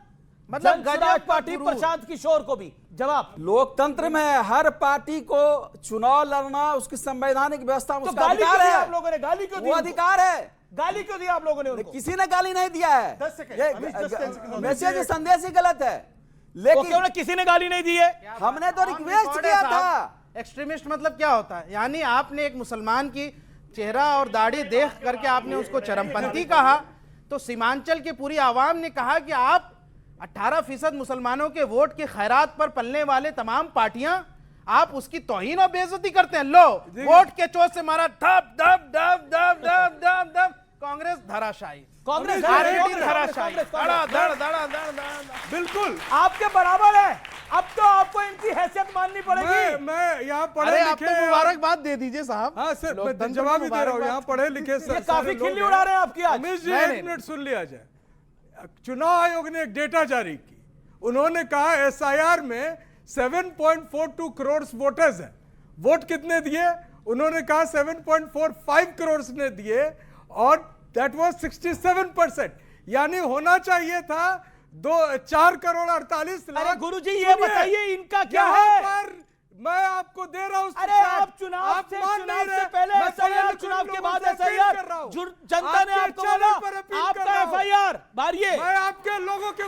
A: मतलब गजब पार्टी प्रशांत किशोर को भी। जवाब,
O: लोकतंत्र में हर पार्टी को चुनाव लड़ना उसकी संवैधानिक व्यवस्था में उसका अधिकार है।
A: आप लोगों ने गाली क्यों दी?
O: वो अधिकार है।
A: गाली क्यों दी आप लोगों ने उनको?
O: किसी ने गाली नहीं दिया है।
A: 10 सेकंड,
O: मैसेज संदेश ही गलत है,
A: लेकिन किसी ने गाली नहीं दी है।
O: हमने तो रिक्वेस्ट किया था।
R: एक्सट्रीमिस्ट मतलब क्या होता है? यानी आपने एक मुसलमान की चेहरा और दाढ़ी देख करके आपने उसको चरमपंथी कहा, तो सीमांचल की पूरी आवाम ने कहा कि आप 18% मुसलमानों के वोट के खैरात पर पलने वाले तमाम पार्टियां, आप उसकी तौहीन और बेइज्जती करते हैं। लो, वोट के चोट से मारा धप धप धप धप धप धप धप, कांग्रेस धराशायी,
A: कांग्रेस
R: धराशायी, धड़ा धड़ धड़ा धड़।
A: बिल्कुल आपके बराबर है। अब तो आपको इनकी हैसियत माननी पड़ेगी।
N: मैं यहाँ पढ़े
R: अरे
N: लिखे
R: आप तो मुबारकबाद दे दीजिए साहब।
N: हाँ सर, मैं जवाब ही दे रहा हूँ। यहाँ पढ़े लिखे सर
A: काफी खिल्ली उड़ा रहे हैं आपकी आज।
N: अमित जी, एक मिनट सुन लिया जाए। चुनाव आयोग ने एक डेटा जारी की। उन्होंने कहा एसआईआर में 7.42 करोड़ वोटर्स हैं। वोट कितने दिए? उन्होंने कहा 7.45 करोड़ ने दिए और दैट वाज 67%। यानी होना चाहिए था 4 करोड़ 48 लाख।
A: गुरुजी ये बताइए इनका क्या है?
N: पर मैं आपको दे रहा हूं।
A: अरे आप चुनाव से पहले एसआईआर, चुनाव के बाद एसआईआर, जनता ने आपको बोला आपका एफआईआर मारिए।
N: मैं आपके लोगों के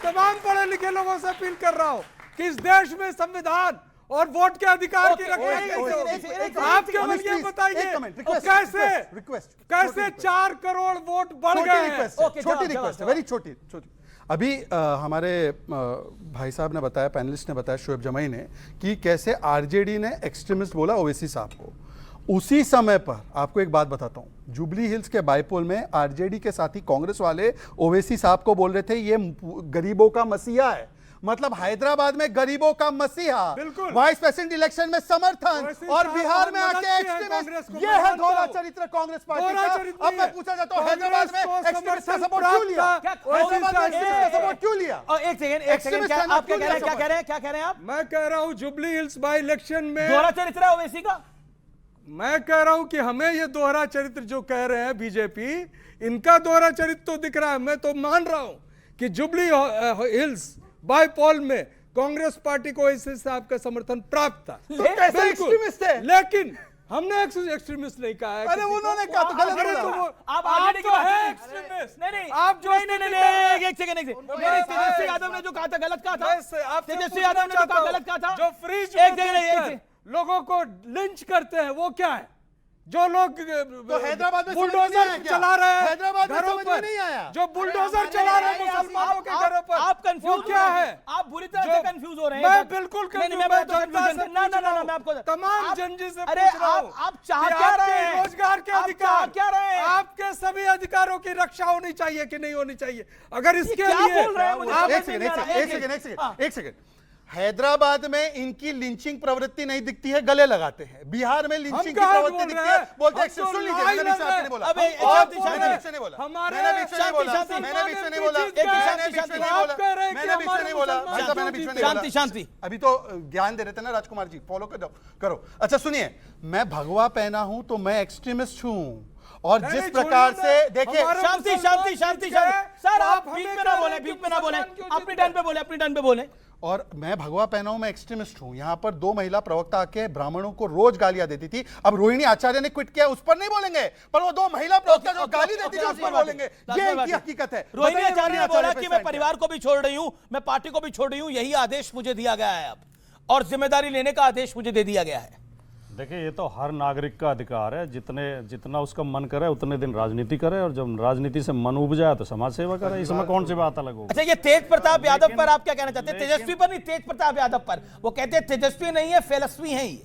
N: तमाम पढ़े लिखे लोगों से अपील कर रहा हूं कि इस देश में संविधान और वोट के अधिकार की रक्षा। आप केवल ये बताइए कैसे 4 करोड़ वोट बढ़ गए?
M: छोटी रिक्वेस्ट है, वेरी छोटी। अभी हमारे भाई साहब ने बताया, पैनलिस्ट ने बताया, शोएब जमाई ने, कि कैसे आरजेडी ने एक्सट्रीमिस्ट बोला ओवैसी साहब को। उसी समय पर आपको एक बात बताता हूं, जुबली हिल्स के बाईपोल में आरजेडी के साथी कांग्रेस वाले ओवैसी साहब को बोल रहे थे ये गरीबों का मसीहा है। मतलब हैदराबाद में गरीबों का मसीहा, वाइस प्रेसिडेंट इलेक्शन में समर्थन, और बिहार में आके एक्सट्रीमिस्ट। ये है दोहरा चरित्र कांग्रेस पार्टी का। अब मैं पूछा जाता हूं, हैदराबाद में एक्सट्रीमिस्ट का सपोर्ट क्यों लिया? हैदराबाद में एक्सट्रीमिस्ट का सपोर्ट क्यों लिया?
A: एक सेकंड, आप क्या कह रहे हैं आप?
N: मैं कह रहा हूं जुबली हिल्स बाई इलेक्शन में
A: दोहरा चरित्र है ओवैसी का।
N: मैं कह रहा हूं कि हमें ये दोहरा चरित्र जो कह रहे हैं बीजेपी, इनका दोहरा चरित्र तो दिख रहा है। मैं तो मान रहा हूं कि जुबली हिल्स बाय पॉल में कांग्रेस पार्टी को इस साहब का समर्थन प्राप्त था।
M: तो कैसे एक्सट्रीमिस्ट है?
N: लेकिन हमने एक्सट्रीमिस्ट नहीं कहा है।
M: अरे उन्होंने कहा तो गलत बोला।
N: आप तो है एक्सट्रीमिस्ट।
A: नहीं
N: आप जो
A: एक सेकंड तेजस्वी यादव ने जो कहा था गलत कहा था। तेजस्वी यादव ने जो कहा गलत कहा था।
N: जो फ्री लोगों को लिंच करते हैं वो क्या है? जो लोग
M: तो हैदराबाद में
N: बुलडोजर चला रहे हैं
M: हैदराबाद में
N: घरों पर,
M: नहीं आया।
N: जो बुलडोजर चला रहे हैं मुसलमानों के घरों पर,
A: आप कंफ्यूज
N: क्या है?
A: आप बुरी तरह से कंफ्यूज हो रहे हैं।
N: मैं बिल्कुल
A: मैं आपको
N: तमाम जनजी से
A: अरे आप चाह क्या रहे हैं?
N: रोजगार के अधिकार
A: क्या रहे हैं?
N: आपके सभी अधिकारों की रक्षा होनी चाहिए कि नहीं होनी चाहिए? अगर इसके लिए
M: एक सेकंड, हैदराबाद में इनकी लिंचिंग प्रवृत्ति नहीं दिखती है, गले लगाते हैं। बिहार में लिंचिंग की प्रवृत्ति दिखती है, बोलते हैं। सुन लीजिए, मैंने बीच में बोला, मैंने बीच में नहीं बोला, मैंने बीच में नहीं बोला।
A: शांति।
M: अभी तो ज्ञान दे रहे थे ना राजकुमार जी, फॉलो करो। अच्छा सुनिए, मैं भगवा पहना हूं तो मैं एक्सट्रीमिस्ट हूं, और जिस प्रकार से देखिए,
A: शांति सर, आप बीच में ना बोले, अपनी टर्न पे बोले।
M: और मैं भगवा पहना हूं, मैं एक्सट्रीमिस्ट हूं। यहां पर 2 महिला प्रवक्ता आके ब्राह्मणों को रोज गालियां देती थी। अब रोहिणी आचार्य ने क्विट किया, उस पर नहीं बोलेंगे, पर वो 2 महिला प्रवक्ता जो गाली देती थी उस पर बोलेंगे। ये इनकी हकीकत है।
A: रोहिणी आचार्य ने बोला कि मैं परिवार को भी छोड़ रही हूं, मैं पार्टी को भी छोड़ रही हूं, यही आदेश मुझे दिया गया है अब, और जिम्मेदारी लेने का आदेश मुझे दे दिया गया है।
Q: देखिए, ये तो हर नागरिक का अधिकार है, जितना उसका मन करे उतने दिन राजनीति करे, और जब राजनीति से मन उब जाए तो समाज सेवा करे। इसमें कौन सी बात अलग होगी?
A: अच्छा, ये तेज प्रताप यादव पर आप क्या कहना चाहते हैं? तेजस्वी पर नहीं, तेज प्रताप यादव पर। वो कहते हैं तेजस्वी नहीं है, फेलस्वी है ये।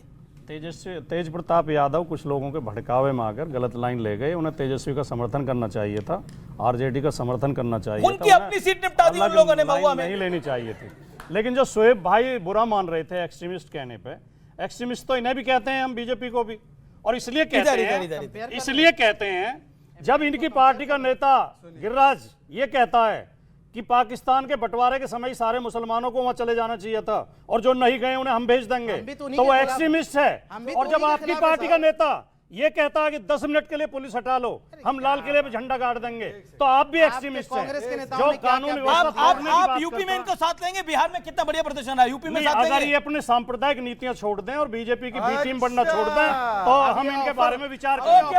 Q: तेज प्रताप यादव कुछ लोगों के भड़कावे में आकर गलत लाइन ले गए। उन्हें तेजस्वी का समर्थन करना चाहिए था, आरजेडी का समर्थन करना चाहिए था।
A: उनकी अपनी सीट निपटा दी उन लोगों ने महुआ में।
Q: नहीं लेनी चाहिए थी। लेकिन जो शोएब भाई बुरा मान रहे थे एक्सट्रीमिस्ट कहने पे, एक्सट्रीमिस्ट तो इन्हें भी कहते हैं, हम बीजेपी को भी, और इसलिए कहते हैं जब इनकी पार्टी का नेता गिरिराज ये कहता है कि पाकिस्तान के बंटवारे के समय सारे मुसलमानों को वहां चले जाना चाहिए था, और जो नहीं गए उन्हें हम भेज देंगे, तो वो एक्सट्रीमिस्ट है। और जब आपकी पार्टी का नेता ये कहता है कि 10 मिनट के लिए पुलिस हटा लो, हम लाल किले पे झंडा गाड़ देंगे, तो आप भी एक्सट्रीमिस्ट हैं। जो कानून
A: आप यूपी में इनको साथ लेंगे? बिहार में कितना बढ़िया प्रदर्शन रहा, यूपी में साथ
Q: अगर ये अपने सांप्रदायिक नीतियां छोड़ दें और बीजेपी की बी टीम बनना छोड़ दें, तो हम इनके बारे में विचार करेंगे।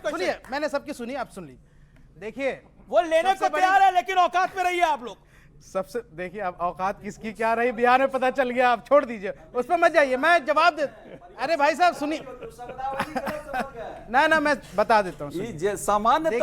R: सुनिए, मैंने सबकी सुनी, आप सुन लीजिए। देखिए,
A: वो लेने को तैयार है, लेकिन औकात में रहिए आप लोग।
R: सबसे देखिए, अब औकात किसकी क्या रही बिहार में पता चल गया, आप छोड़ दीजिए, उस पर मत जाइए, मैं जवाब दे। अरे भाई साहब सुनिए, ना मैं बता देता हूँ।
O: सामान्य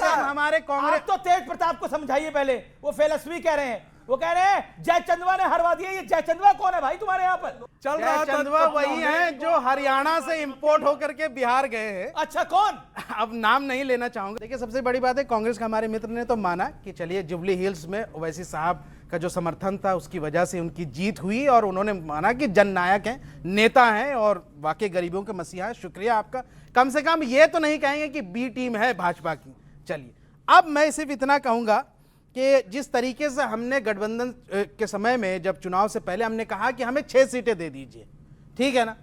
R: हमारे कांग्रेस
A: तो तेज प्रताप को समझाइए पहले, वो फेलस्वी कह रहे हैं। वो कह रहे हैं जयचंदवा ने हरवा दिया। ये जयचंदवा कौन है भाई तुम्हारे यहाँ पर?
N: चल रहा था
R: चंदवा वही हैं जो हरियाणा से इंपोर्ट होकर के बिहार गए हैं।
A: अच्छा कौन?
R: अब नाम नहीं लेना चाहूंगा। देखिए सबसे बड़ी बात है, कांग्रेस के हमारे मित्र ने तो माना कि चलिए जुबली हिल्स में ओवैसी साहब का जो समर्थन था उसकी वजह से उनकी जीत हुई, और उन्होंने माना कि जननायक हैं, नेता हैं और वाकई गरीबों के मसीहा हैं। शुक्रिया आपका। कम से कम ये तो नहीं कहेंगे कि बी टीम है भाजपा की। चलिए अब मैं सिर्फ इतना कहूंगा कि जिस तरीके से हमने गठबंधन के समय में जब चुनाव से पहले हमने कहा कि हमें 6 सीटें दे दीजिए, ठीक है ना,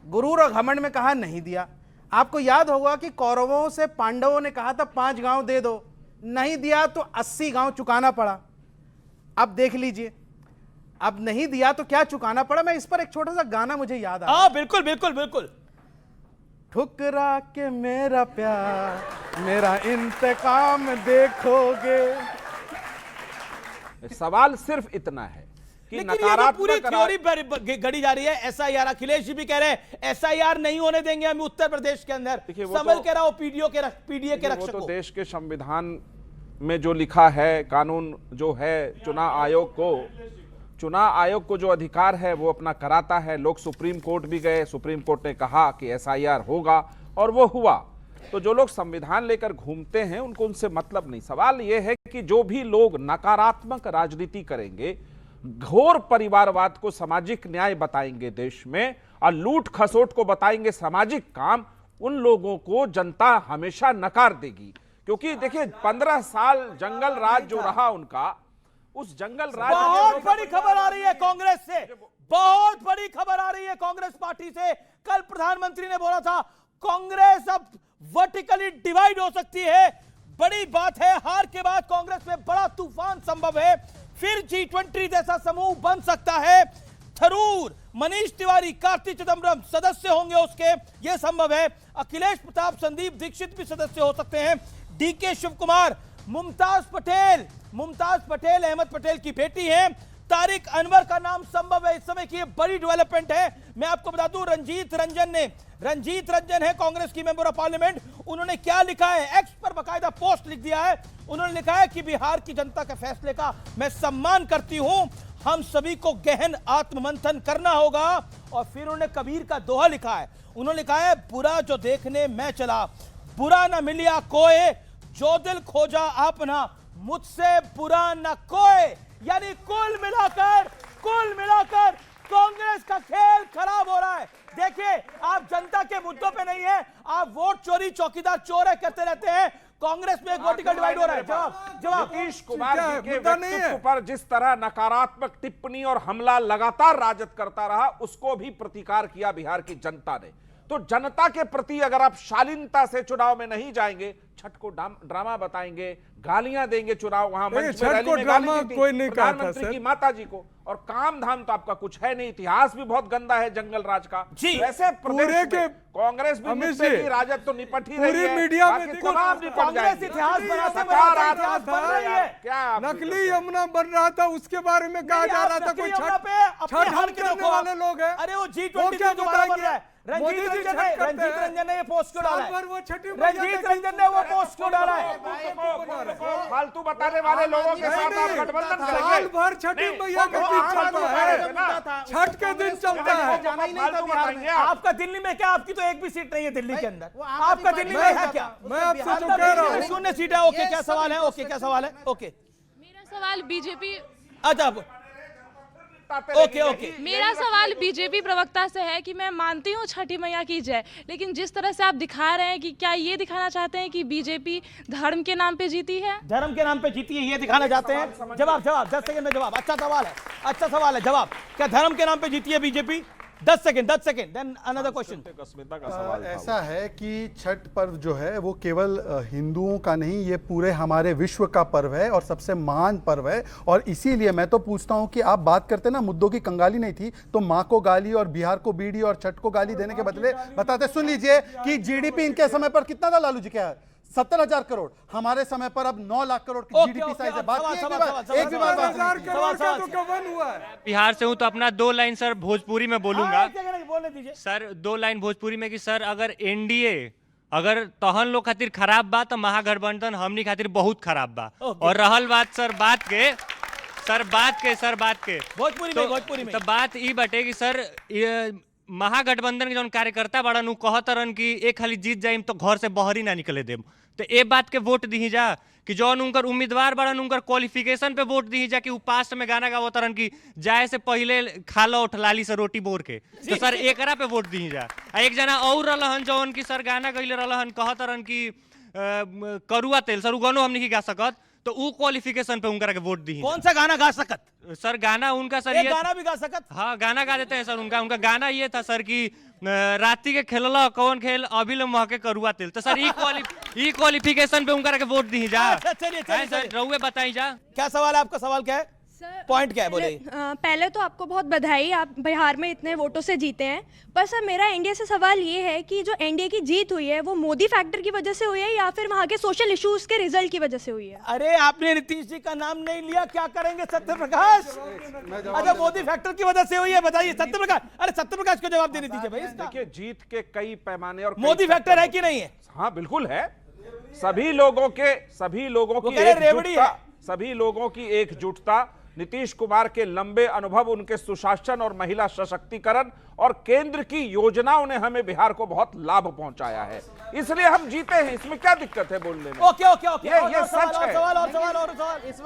R: गुरूर और घमंड में कहा नहीं दिया। आपको याद होगा कि कौरवों से पांडवों ने कहा था 5 गांव दे दो, नहीं दिया तो 80 गांव चुकाना पड़ा। अब देख लीजिए, अब नहीं दिया तो क्या चुकाना पड़ा। मैं इस पर एक छोटा सा गाना मुझे याद आ,
A: बिल्कुल बिल्कुल बिल्कुल।
R: ठुकरा के मेरा प्यार मेरा इंतकाम देखोगे।
P: सवाल सिर्फ इतना है कि
A: लेकिन ये जो पूरी थ्योरी गढ़ी जा रही है एसआईआर, अखिलेश जी भी कह रहे हैं एसआईआर नहीं होने देंगे हम उत्तर प्रदेश के अंदर। समझ के रहो पीडीए के रक्षक।
P: वो तो देश के संविधान में जो लिखा है, कानून जो है, चुनाव आयोग को जो अधिकार है वो अपना कराता है। लोग सुप्रीम कोर्ट भी गए, सुप्रीम कोर्ट ने कहा कि एसआईआर होगा और वो हुआ। तो जो लोग संविधान लेकर घूमते हैं उनको उनसे मतलब नहीं। सवाल ये है कि जो भी लोग नकारात्मक राजनीति करेंगे, घोर परिवारवाद को सामाजिक न्याय बताएंगे देश में, और लूट खसोट को बताएंगे सामाजिक काम, उन लोगों को जनता हमेशा नकार देगी। क्योंकि देखिए 15 साल जंगल राज जो रहा उनका, उस जंगल राज
A: बहुत बड़ी खबर आ रही है कांग्रेस से, बहुत बड़ी खबर आ रही है कांग्रेस पार्टी से। कल प्रधानमंत्री ने बोला था कांग्रेस अब वर्टिकली डिवाइड हो सकती है। बड़ी बात है, हार के बाद कांग्रेस में बड़ा तूफान संभव है। फिर G20 जैसा समूह बन सकता है। थरूर, मनीष तिवारी, कार्ति चिदम्बरम सदस्य होंगे उसके, यह संभव है। अखिलेश प्रताप, संदीप दीक्षित भी सदस्य हो सकते हैं। डीके शिव कुमार, मुमताज पटेल अहमद पटेल की बेटी हैं। तारिक अनवर का नाम संभव है इस समय की। बड़ी डेवलपमेंट है। मैं आपको बता दूं रंजीत रंजन है कांग्रेस की मेंबर ऑफ पार्लियामेंट। उन्होंने क्या लिखा है, एक्स पर बकायदा पोस्ट लिख दिया है। उन्होंने लिखा है कि बिहार की जनता के फैसले का मैं सम्मान करती हूं, हम सभी को गहन आत्ममंथन करना होगा। और फिर उन्होंने कबीर का दोहा लिखा है। उन्होंने लिखा है बुरा जो देखने मैं चला, बुरा न मिलिया कोई, जो दिल खोजा आपना, मुझसे बुरा न कोई। यानी कुल मिलाकर कांग्रेस का खेल खराब हो रहा है। देखिए आप जनता के मुद्दों पे नहीं है, आप वोट चोरी चौकीदार चोर है करते रहते हैं। कांग्रेस में एक वर्टिकल डिवाइड हो रहा है। जवाब
P: नीतीश कुमार जी के व्यक्तित्व पर जिस तरह नकारात्मक टिप्पणी और हमला लगातार राजद करता रहा, उसको भी प्रतिकार किया बिहार की जनता ने। तो जनता के प्रति अगर आप शालीनता से चुनाव में नहीं जाएंगे, छठ को ड्रामा बताएंगे, गालियां देंगे, चुनाव वहां मंच में रैली में गाली दी थी प्रधानमंत्री की माता जी को, और काम धाम तो आपका कुछ है नहीं। इतिहास भी बहुत गंदा है जंगल राज का। वैसे प्रदेश के कांग्रेस भी निपटेगी, राजद तो निपट ही रही है।
N: मीडिया में
A: कांग्रेस इतिहास बन रही है।
N: क्या नकली यमुना बन रहा था, उसके बारे में कहा जा रहा था कोई छठ हल करने वाले लोग हैं।
A: अरे वो G20 क्या दोबारा बन रहा है। रंजीत रंजन ने ये पोस्ट क्यों डाला है? रंजीत रंजन ने वो पोस्ट क्यों डाला है?
P: फालतू बताने वाले लोगों के साथ आप गठबंधन करेंगे।
N: साल भर छठी मैया के दिन चलता है, छठ के दिन चलता है।
A: आपका दिल्ली में क्या, आपकी तो एक भी सीट नहीं है दिल्ली के अंदर। आपका दिल्ली में है क्या?
N: मैं आपसे जो कह रहा हूँ,
A: 0 सीट है। ओके, क्या सवाल है? ओके, क्या सवाल है? ओके,
L: मेरा सवाल बीजेपी,
A: अच्छा ओके
L: मेरा सवाल बीजेपी प्रवक्ता से है कि मैं मानती हूँ छठी मैया की जय, लेकिन जिस तरह से आप दिखा रहे हैं कि क्या ये दिखाना चाहते हैं कि बीजेपी धर्म के नाम पे जीती है?
A: धर्म के नाम पे जीती है ये दिखाना चाहते हैं? जवाब 10 सेकंड में जवाब। अच्छा सवाल है जवाब। क्या धर्म के नाम पे जीती है BJP? 10 second then another question.
M: ऐसा है कि छठ पर्व जो है वो केवल हिंदुओं का नहीं, ये पूरे हमारे विश्व का पर्व है और सबसे महान पर्व है। और इसीलिए मैं तो पूछता हूं कि आप बात करते ना, मुद्दों की कंगाली नहीं थी तो माँ को गाली और बिहार को बीड़ी और छठ को गाली देने के बदले बताते। सुन लीजिए कि जीडीपी इनके समय पर कितना था लालू जी, क्या है 70,000 करोड़, हमारे समय पर अब 9 लाख करोड़ की जीडीपी साइज है। बात एक भी बार
S: बिहार से हूँ तो अपना 2 लाइन सर भोजपुरी में बोलूंगा। सर 2 लाइन भोजपुरी में कि सर अगर एनडीए अगर तहन लोग खातिर खराब बा तो महागठबंधन हमनी खातिर बहुत खराब बा। और रहल बात सर बात के सर बात के
A: भोजपुरी में भोजपुरी में
S: तो बात ई बटे कि सर महागठबंधन के जौन कार्यकर्ता बड़न उ कहतरन कि एक खाली जीत जाइम तो घर से बहरी ना निकले देम, तो ए बात के वोट दी जा कि जौन उनकर उम्मीदवार बड़न उनकर क्वालिफिकेशन पे वोट दी जा कि उ पास्ट में गाना गावतरन कि जाए से पहले खा लो ठलाली से रोटी बोर के, तो सर एकरा पे वोट दी जा। एक जना और रहलन जौन कि सर गाना गइले रहलन कहतरन कि करुआ तेल, सर उ गानो हम नहीं गा सकत, तो उ क्वालिफिकेशन पे उनका के वोट दी।
A: कौन सा गाना गा सकत?
S: सर गाना उनका सर
A: ये गाना भी गा सकत?
S: हाँ गाना गा देते हैं सर। उनका गाना ये था सर कि राती के खेलला कौन खेल अभी ले महके करुआ तेल, तो सर ई क्वालिफिकेशन पे उनका के वोट दी जा।
A: चलिए
S: सर रहुए बताई जा।
A: क्या सवाल है आपका? सवाल क्या है? पॉइंट क्या है बोले?
T: पहले तो आपको बहुत बधाई, आप बिहार में इतने वोटों से जीते हैं। पर सर मेरा एनडीए से सवाल ये है कि जो एनडीए की जीत हुई है वो मोदी फैक्टर की वजह से हुई है या फिर वहाँ के सोशल इश्यूज के रिजल्ट की वजह से हुई है?
A: अरे आपने नीतीश जी का नाम नहीं लिया, क्या करेंगे सत्य प्रकाश? अच्छा मोदी फैक्टर की वजह से हुई है, बताइए सत्य प्रकाश। अरे सत्य प्रकाश को जवाब देने दीजिए भाई इसका।
P: देखिए जीत के कई पैमाने और
A: मोदी फैक्टर है कि नहीं है?
P: हाँ बिल्कुल है। सभी लोगों की एकजुटता, नीतीश कुमार के लंबे अनुभव, उनके सुशासन और महिला सशक्तिकरण और केंद्र की योजनाओं ने हमें बिहार को बहुत लाभ पहुंचाया है, इसलिए हम जीते हैं। इसमें क्या दिक्कत है बोलने में?
A: ओके ओके ओके,
P: ये सच है।
A: सवाल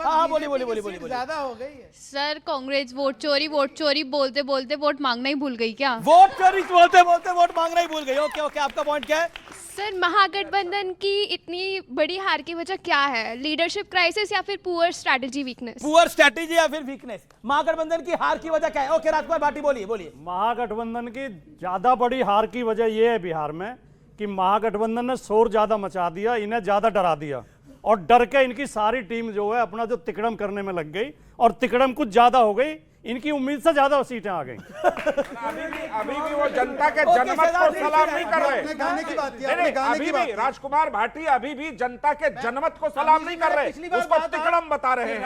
A: हाँ बोलिए।
K: ज्यादा हो गई है
U: सर। कांग्रेस वोट चोरी बोलते बोलते वोट मांगना ही भूल गई क्या?
A: वोट चोरी बोलते बोलते वोट मांगना ही भूल गई। ओके ओके, आपका पॉइंट क्या है?
U: सर महागठबंधन की इतनी बड़ी हार की वजह क्या है? लीडरशिप क्राइसिस या फिर poor strategy weakness?
A: Poor strategy या फिर वीकनेस? महागठबंधन की हार की वजह क्या है? ओके राजकुमार भाटी बोलिए।
Q: महागठबंधन की ज्यादा बड़ी हार की वजह यह है बिहार में कि महागठबंधन ने शोर ज्यादा मचा दिया, इन्हें ज्यादा डरा दिया और डर के इनकी सारी टीम जो है अपना जो तिकड़म करने में लग गई और तिकड़म कुछ ज्यादा हो गई, इनकी उम्मीद से ज्यादा सीटें आ गई।
P: अभी भी वो जनता के जनमत को सलाम नहीं कर रहे। अभी भी राजकुमार भाटी अभी भी जनता के जनमत को सलाम नहीं कर रहे, उसको तिकड़म बता रहे हैं।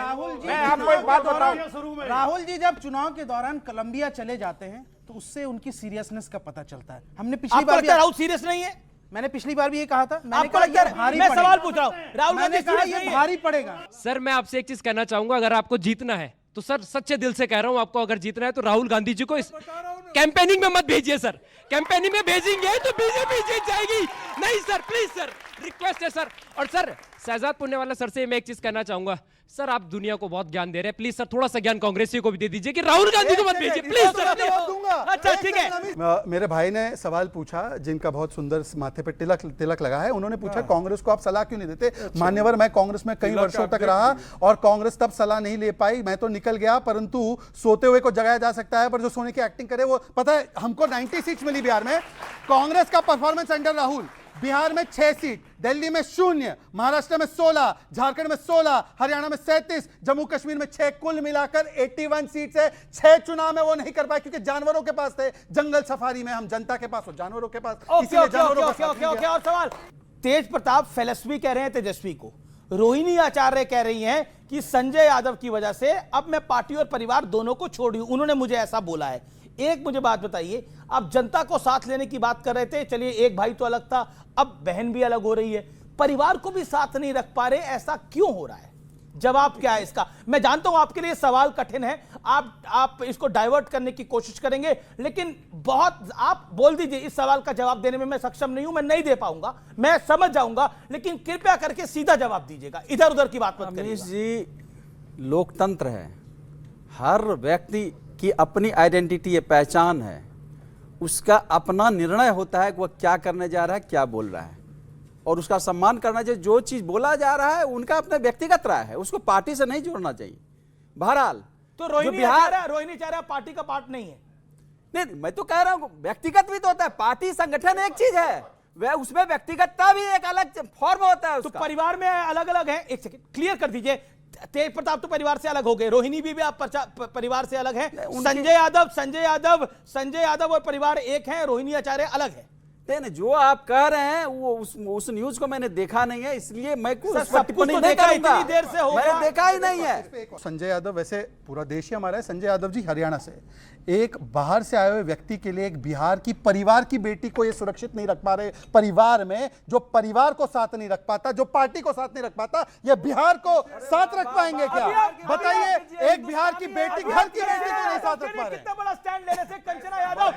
P: मैं आपको एक बात बताऊं,
R: राहुल जी जब चुनाव के दौरान कोलंबिया चले जाते हैं तो उससे उनकी सीरियसनेस का पता चलता है। हमने पिछली बार भी
A: राहुल सीरियस नहीं है,
R: मैंने पिछली बार भी ये कहा था।
A: मैंने कहा मैं सवाल पूछ रहा हूं, राहुल
R: मैंने कहा ये भारी पड़ेगा।
V: सर मैं आपसे एक चीज कहना चाहूंगा, अगर आपको जीतना है तो सर सच्चे दिल से कह रहा हूं, आपको अगर जीतना है तो राहुल गांधी जी को इस कैंपेनिंग में मत भेजिए सर। कैंपेनिंग में भेजेंगे तो बीजेपी जीत जाएगी। नहीं सर, प्लीज सर, रिक्वेस्ट है सर। और सर शहजाद पुण्यवाला सर से मैं एक चीज कहना चाहूंगा, सर आप दुनिया को बहुत ज्ञान दे रहे हैं, प्लीज सर थोड़ा सा ज्ञान कांग्रेसी को भी दे दीजिए कि राहुल गांधी को मत भेजिए प्लीज सर।
A: अच्छा ठीक है।
M: मेरे भाई ने सवाल पूछा जिनका बहुत सुंदर माथे पे तिलक लगा है, उन्होंने पूछा कांग्रेस को आप सलाह क्यों नहीं देते? मान्यवर, मैं कांग्रेस में कई वर्षों तक रहा और कांग्रेस तब सलाह नहीं ले पाई, मैं तो निकल गया, परंतु सोते हुए को जगाया जा सकता है, पर जो सोने की एक्टिंग करे वो पता है। हमको 90 सीट्स मिली बिहार में। कांग्रेस का परफॉर्मेंस अंडर राहुल, बिहार में 6 सीट, दिल्ली में 0, महाराष्ट्र में 16, झारखंड में 16, हरियाणा में 37, जम्मू कश्मीर में 6, कुल मिलाकर 81 सीट से 6 चुनाव में वो नहीं कर पाए क्योंकि जानवरों के पास थे। जंगल सफारी में हम जनता के पास और जानवरों के पास, इसीलिए जानवरों का
A: ओके। और सवाल, तेज प्रताप फेलस्वी कह रहे हैं तेजस्वी को, रोहिणी आचार्य कह रही हैं कि संजय यादव की वजह से अब मैं पार्टी और परिवार दोनों को छोड़ रही हूं, उन्होंने मुझे ऐसा बोला है। एक मुझे बात बताइए, आप जनता को साथ लेने की बात कर रहे थे, चलिए एक भाई तो अलग था, अब बहन भी अलग हो रही है, परिवार को भी साथ नहीं रख पा रहे, ऐसा क्यों हो रहा है? जवाब क्या है इसका? मैं जानता हूं आपके लिए सवाल कठिन है, आप इसको डाइवर्ट करने की कोशिश करेंगे, लेकिन बहुत आप बोल दीजिए इस सवाल का जवाब देने में मैं सक्षम नहीं हूं, मैं नहीं दे पाऊंगा, मैं समझ जाऊंगा, लेकिन कृपया करके सीधा जवाब दीजिएगा, इधर उधर की बात मत करिएगा।
O: जी लोकतंत्र है, हर व्यक्ति की अपनी आइडेंटिटी है, पहचान है, उसका अपना निर्णय होता है कि वह क्या करने जा रहा है, क्या बोल रहा है, और उसका सम्मान करना चाहिए। जो चीज बोला जा रहा है उनका अपना व्यक्तिगत राय है, उसको पार्टी से नहीं जोड़ना चाहिए। बहरहाल
A: तो रोहिणी आचार्य पार्टी का पार्ट नहीं है?
O: नहीं, मैं तो कह रहा हूं व्यक्तिगत भी तो होता है, पार्टी संगठन एक चीज है, वह उसमें व्यक्तिगतता भी एक अलग फॉर्म होता है उसका।
A: तो परिवार में अलग अलग है, एक सेकंड क्लियर कर दीजिए। तेज प्रताप तो परिवार से अलग हो गए, रोहिणी भी आप परिवार से अलग है, संजय यादव और परिवार एक है, रोहिणी आचार्य अलग है।
O: जो आप कह रहे हैं वो उस न्यूज को मैंने देखा नहीं है, इसलिए मैं
A: सर,
O: उस पर टिप्पणी नहीं करूंगा।
A: इतनी देर से होगा।
O: मैंने देखा ही नहीं है।
M: संजय यादव, वैसे पूरा देश ही हमारा है, संजय यादव जी हरियाणा से, एक बाहर से आए हुए व्यक्ति के लिए, एक बिहार की परिवार की बेटी को ये सुरक्षित नहीं रख पा रहे परिवार में, जो परिवार को साथ नहीं रख पाता, जो पार्टी को साथ नहीं रख पाता, ये बिहार को साथ रख पाएंगे क्या? बताइए, एक बिहार की बेटी, घर की बेटी को नहीं साथ रख पा रहे।
A: कितना बड़ा स्टैंड लेने से कंचना यादव,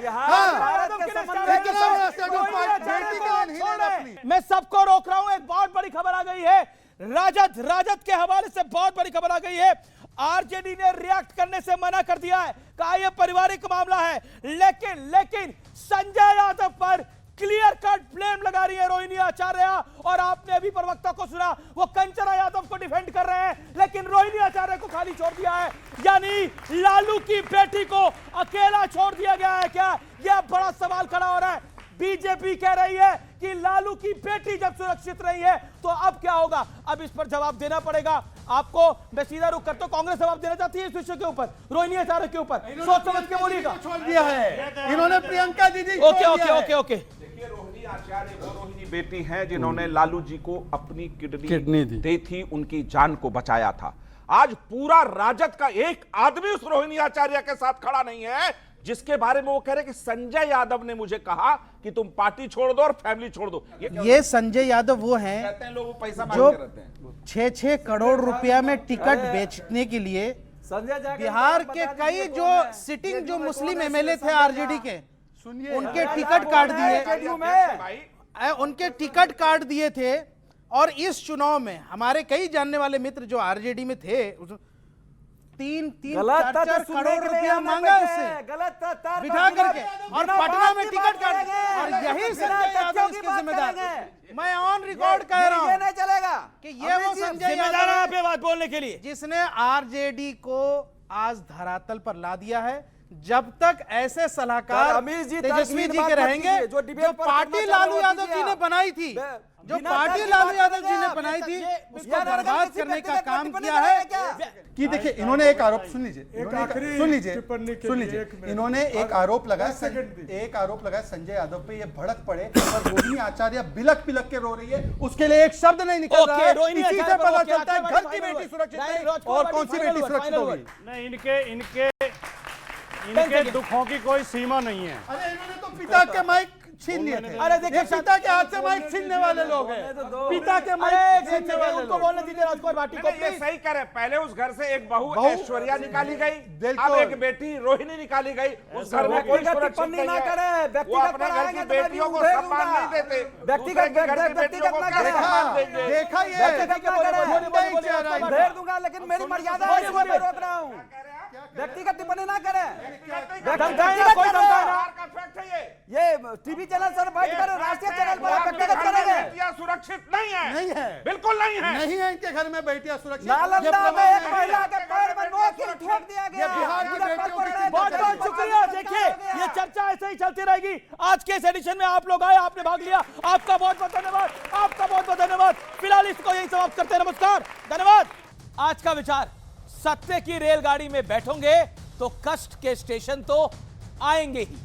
A: मैं सबको रोक रहा हूं। एक बहुत बड़ी खबर आ गई है, राजद के हवाले से बहुत बड़ी खबर आ गई है। आरजेडी ने रिएक्ट करने से मना कर दिया है, कहा यह पारिवारिक मामला है, लेकिन संजय यादव पर क्लियर कट ब्लेम लगा रही है रोहिणी आचार्य। और आपने अभी प्रवक्ता को सुना, वो कंचना यादव को डिफेंड कर रहे हैं, लेकिन रोहिणी आचार्य को खाली छोड़ दिया है। यानी लालू की बेटी को अकेला छोड़ दिया गया है क्या? यह बड़ा सवाल खड़ा हो रहा है। बीजेपी कह रही है कि लालू की बेटी जब सुरक्षित नहीं है तो अब क्या होगा? अब इस पर जवाब देना पड़ेगा आपको। मैं सीधा रुख करता हूं, कांग्रेस जवाब देना चाहती है इस विषय के ऊपर, रोहिणी आचार्य के ऊपर, सोच समझ के बोलिएगा।
M: छोड़ दिया है इन्होंने, प्रियंका दीदी।
P: ओके। देखिए, रोहिणी आचार्य वो रोहिणी बेटी हैं जिन्होंने लालू जी को अपनी किडनी दी थी, उनकी जान को बचाया था। आज पूरा राजद का एक आदमी उस रोहिणी आचार्य के साथ खड़ा नहीं है, जिसके बारे में वो कह रहे कि संजय यादव ने मुझे कहा कि तुम पार्टी छोड़ दो और फैमिली छोड़ दो।
R: ये संजय यादव वो हैं
P: कहते हैं लोग पैसा
R: जो
P: मांगते रहते हैं।
R: 6-6 करोड़ रुपया में टिकट बेचने के लिए बिहार के कई जो सिटिंग जो मुस्लिम एमएलए थे आरजेडी के, उनके टिकट काट दिए, उनके टिकट काट दिए थे। और इस चुनाव में हमारे कई जानने वाले मित्र जो आरजेडी में थे, 3-4 करोड़ रुपया मांगा उससे, बिठा करके, और पटना में टिकट काट, और यही संजय यादव इसके जिम्मेदार। मैं ऑन रिकॉर्ड कह रहा हूं,
O: नहीं चलेगा
R: कि ये वो संजय
A: यादव है पे बात बोलने के लिए,
R: जिसने आरजेडी को आज धरातल पर ला दिया है। जब तक ऐसे सलाहकार तेजस्वी जी के रहेंगे, जो पार्टी लालू यादव जी ने बनाई थी, जो पार्टी लालू यादव जी ने बनाई थी, उसको बर्बाद करने का काम किया है।
M: कि देखिए, इन्होंने एक आरोप, सुन लीजिए, इन्होंने एक आरोप लगाया संजय यादव पे, ये भड़क पड़े और रोहिणी आचार्य बिलक बिलक के रो रही है, उसके लिए एक शब्द नहीं निकल रहा है। इसी से पता चलता है घर की बेटी सुरक्षित नहीं और कौन सी बेटी सुरक्षित होगी।
Q: नहीं, इनके दुखों की कोई सीमा नहीं है।
M: अरे इन्होंने तो पिता के माइक छीन लिए थे।
A: अरे देखिए,
M: पिता के हाथ से माइक छीनने वाले लोग हैं, पिता के माइक छीनने वाले लोग।
A: बोलने दीजिए राजकुमार भाटी को।
P: ये सही कह रहे, पहले उस घर से एक बहू ऐश्वर्या निकाली गई, अब एक बेटी रोहिणी निकाली गई। उस घर में कोई
O: टिप्पणी ना करे,
P: व्यक्तिगत घर की बेटियों को सम्मान नहीं देते,
O: व्यक्तिगत
M: देखा ये
O: घेर दूंगा, लेकिन मेरी मर्यादा है, मैं रोक रहा हूँ। व्यक्तिगत टिप्पणी ना करें। ये टीवी चैनल सर बैठ कर राष्ट्रीय चैनल पर व्यक्तिगत करेंगे।
P: बेटियां सुरक्षित नहीं है,
M: बिल्कुल नहीं है इनके घर में बेटियां सुरक्षित।
O: नालंदा में एक महिला के पैर में नोक ठोक दिया गया।
M: बिहार की बेटियों की
A: बहुत शुक्रिया। देखिए, ये चर्चा ऐसे ही चलती रहेगी। आज के इस एडिशन में आप लोग आए, आपने भाग लिया, आपका बहुत बहुत धन्यवाद, आपका बहुत बहुत धन्यवाद। फिलहाल इसको यही समाप्त करते हैं। नमस्कार, धन्यवाद। आज का विचार, सत्य की रेलगाड़ी में बैठोगे तो कष्ट के स्टेशन तो आएंगे ही।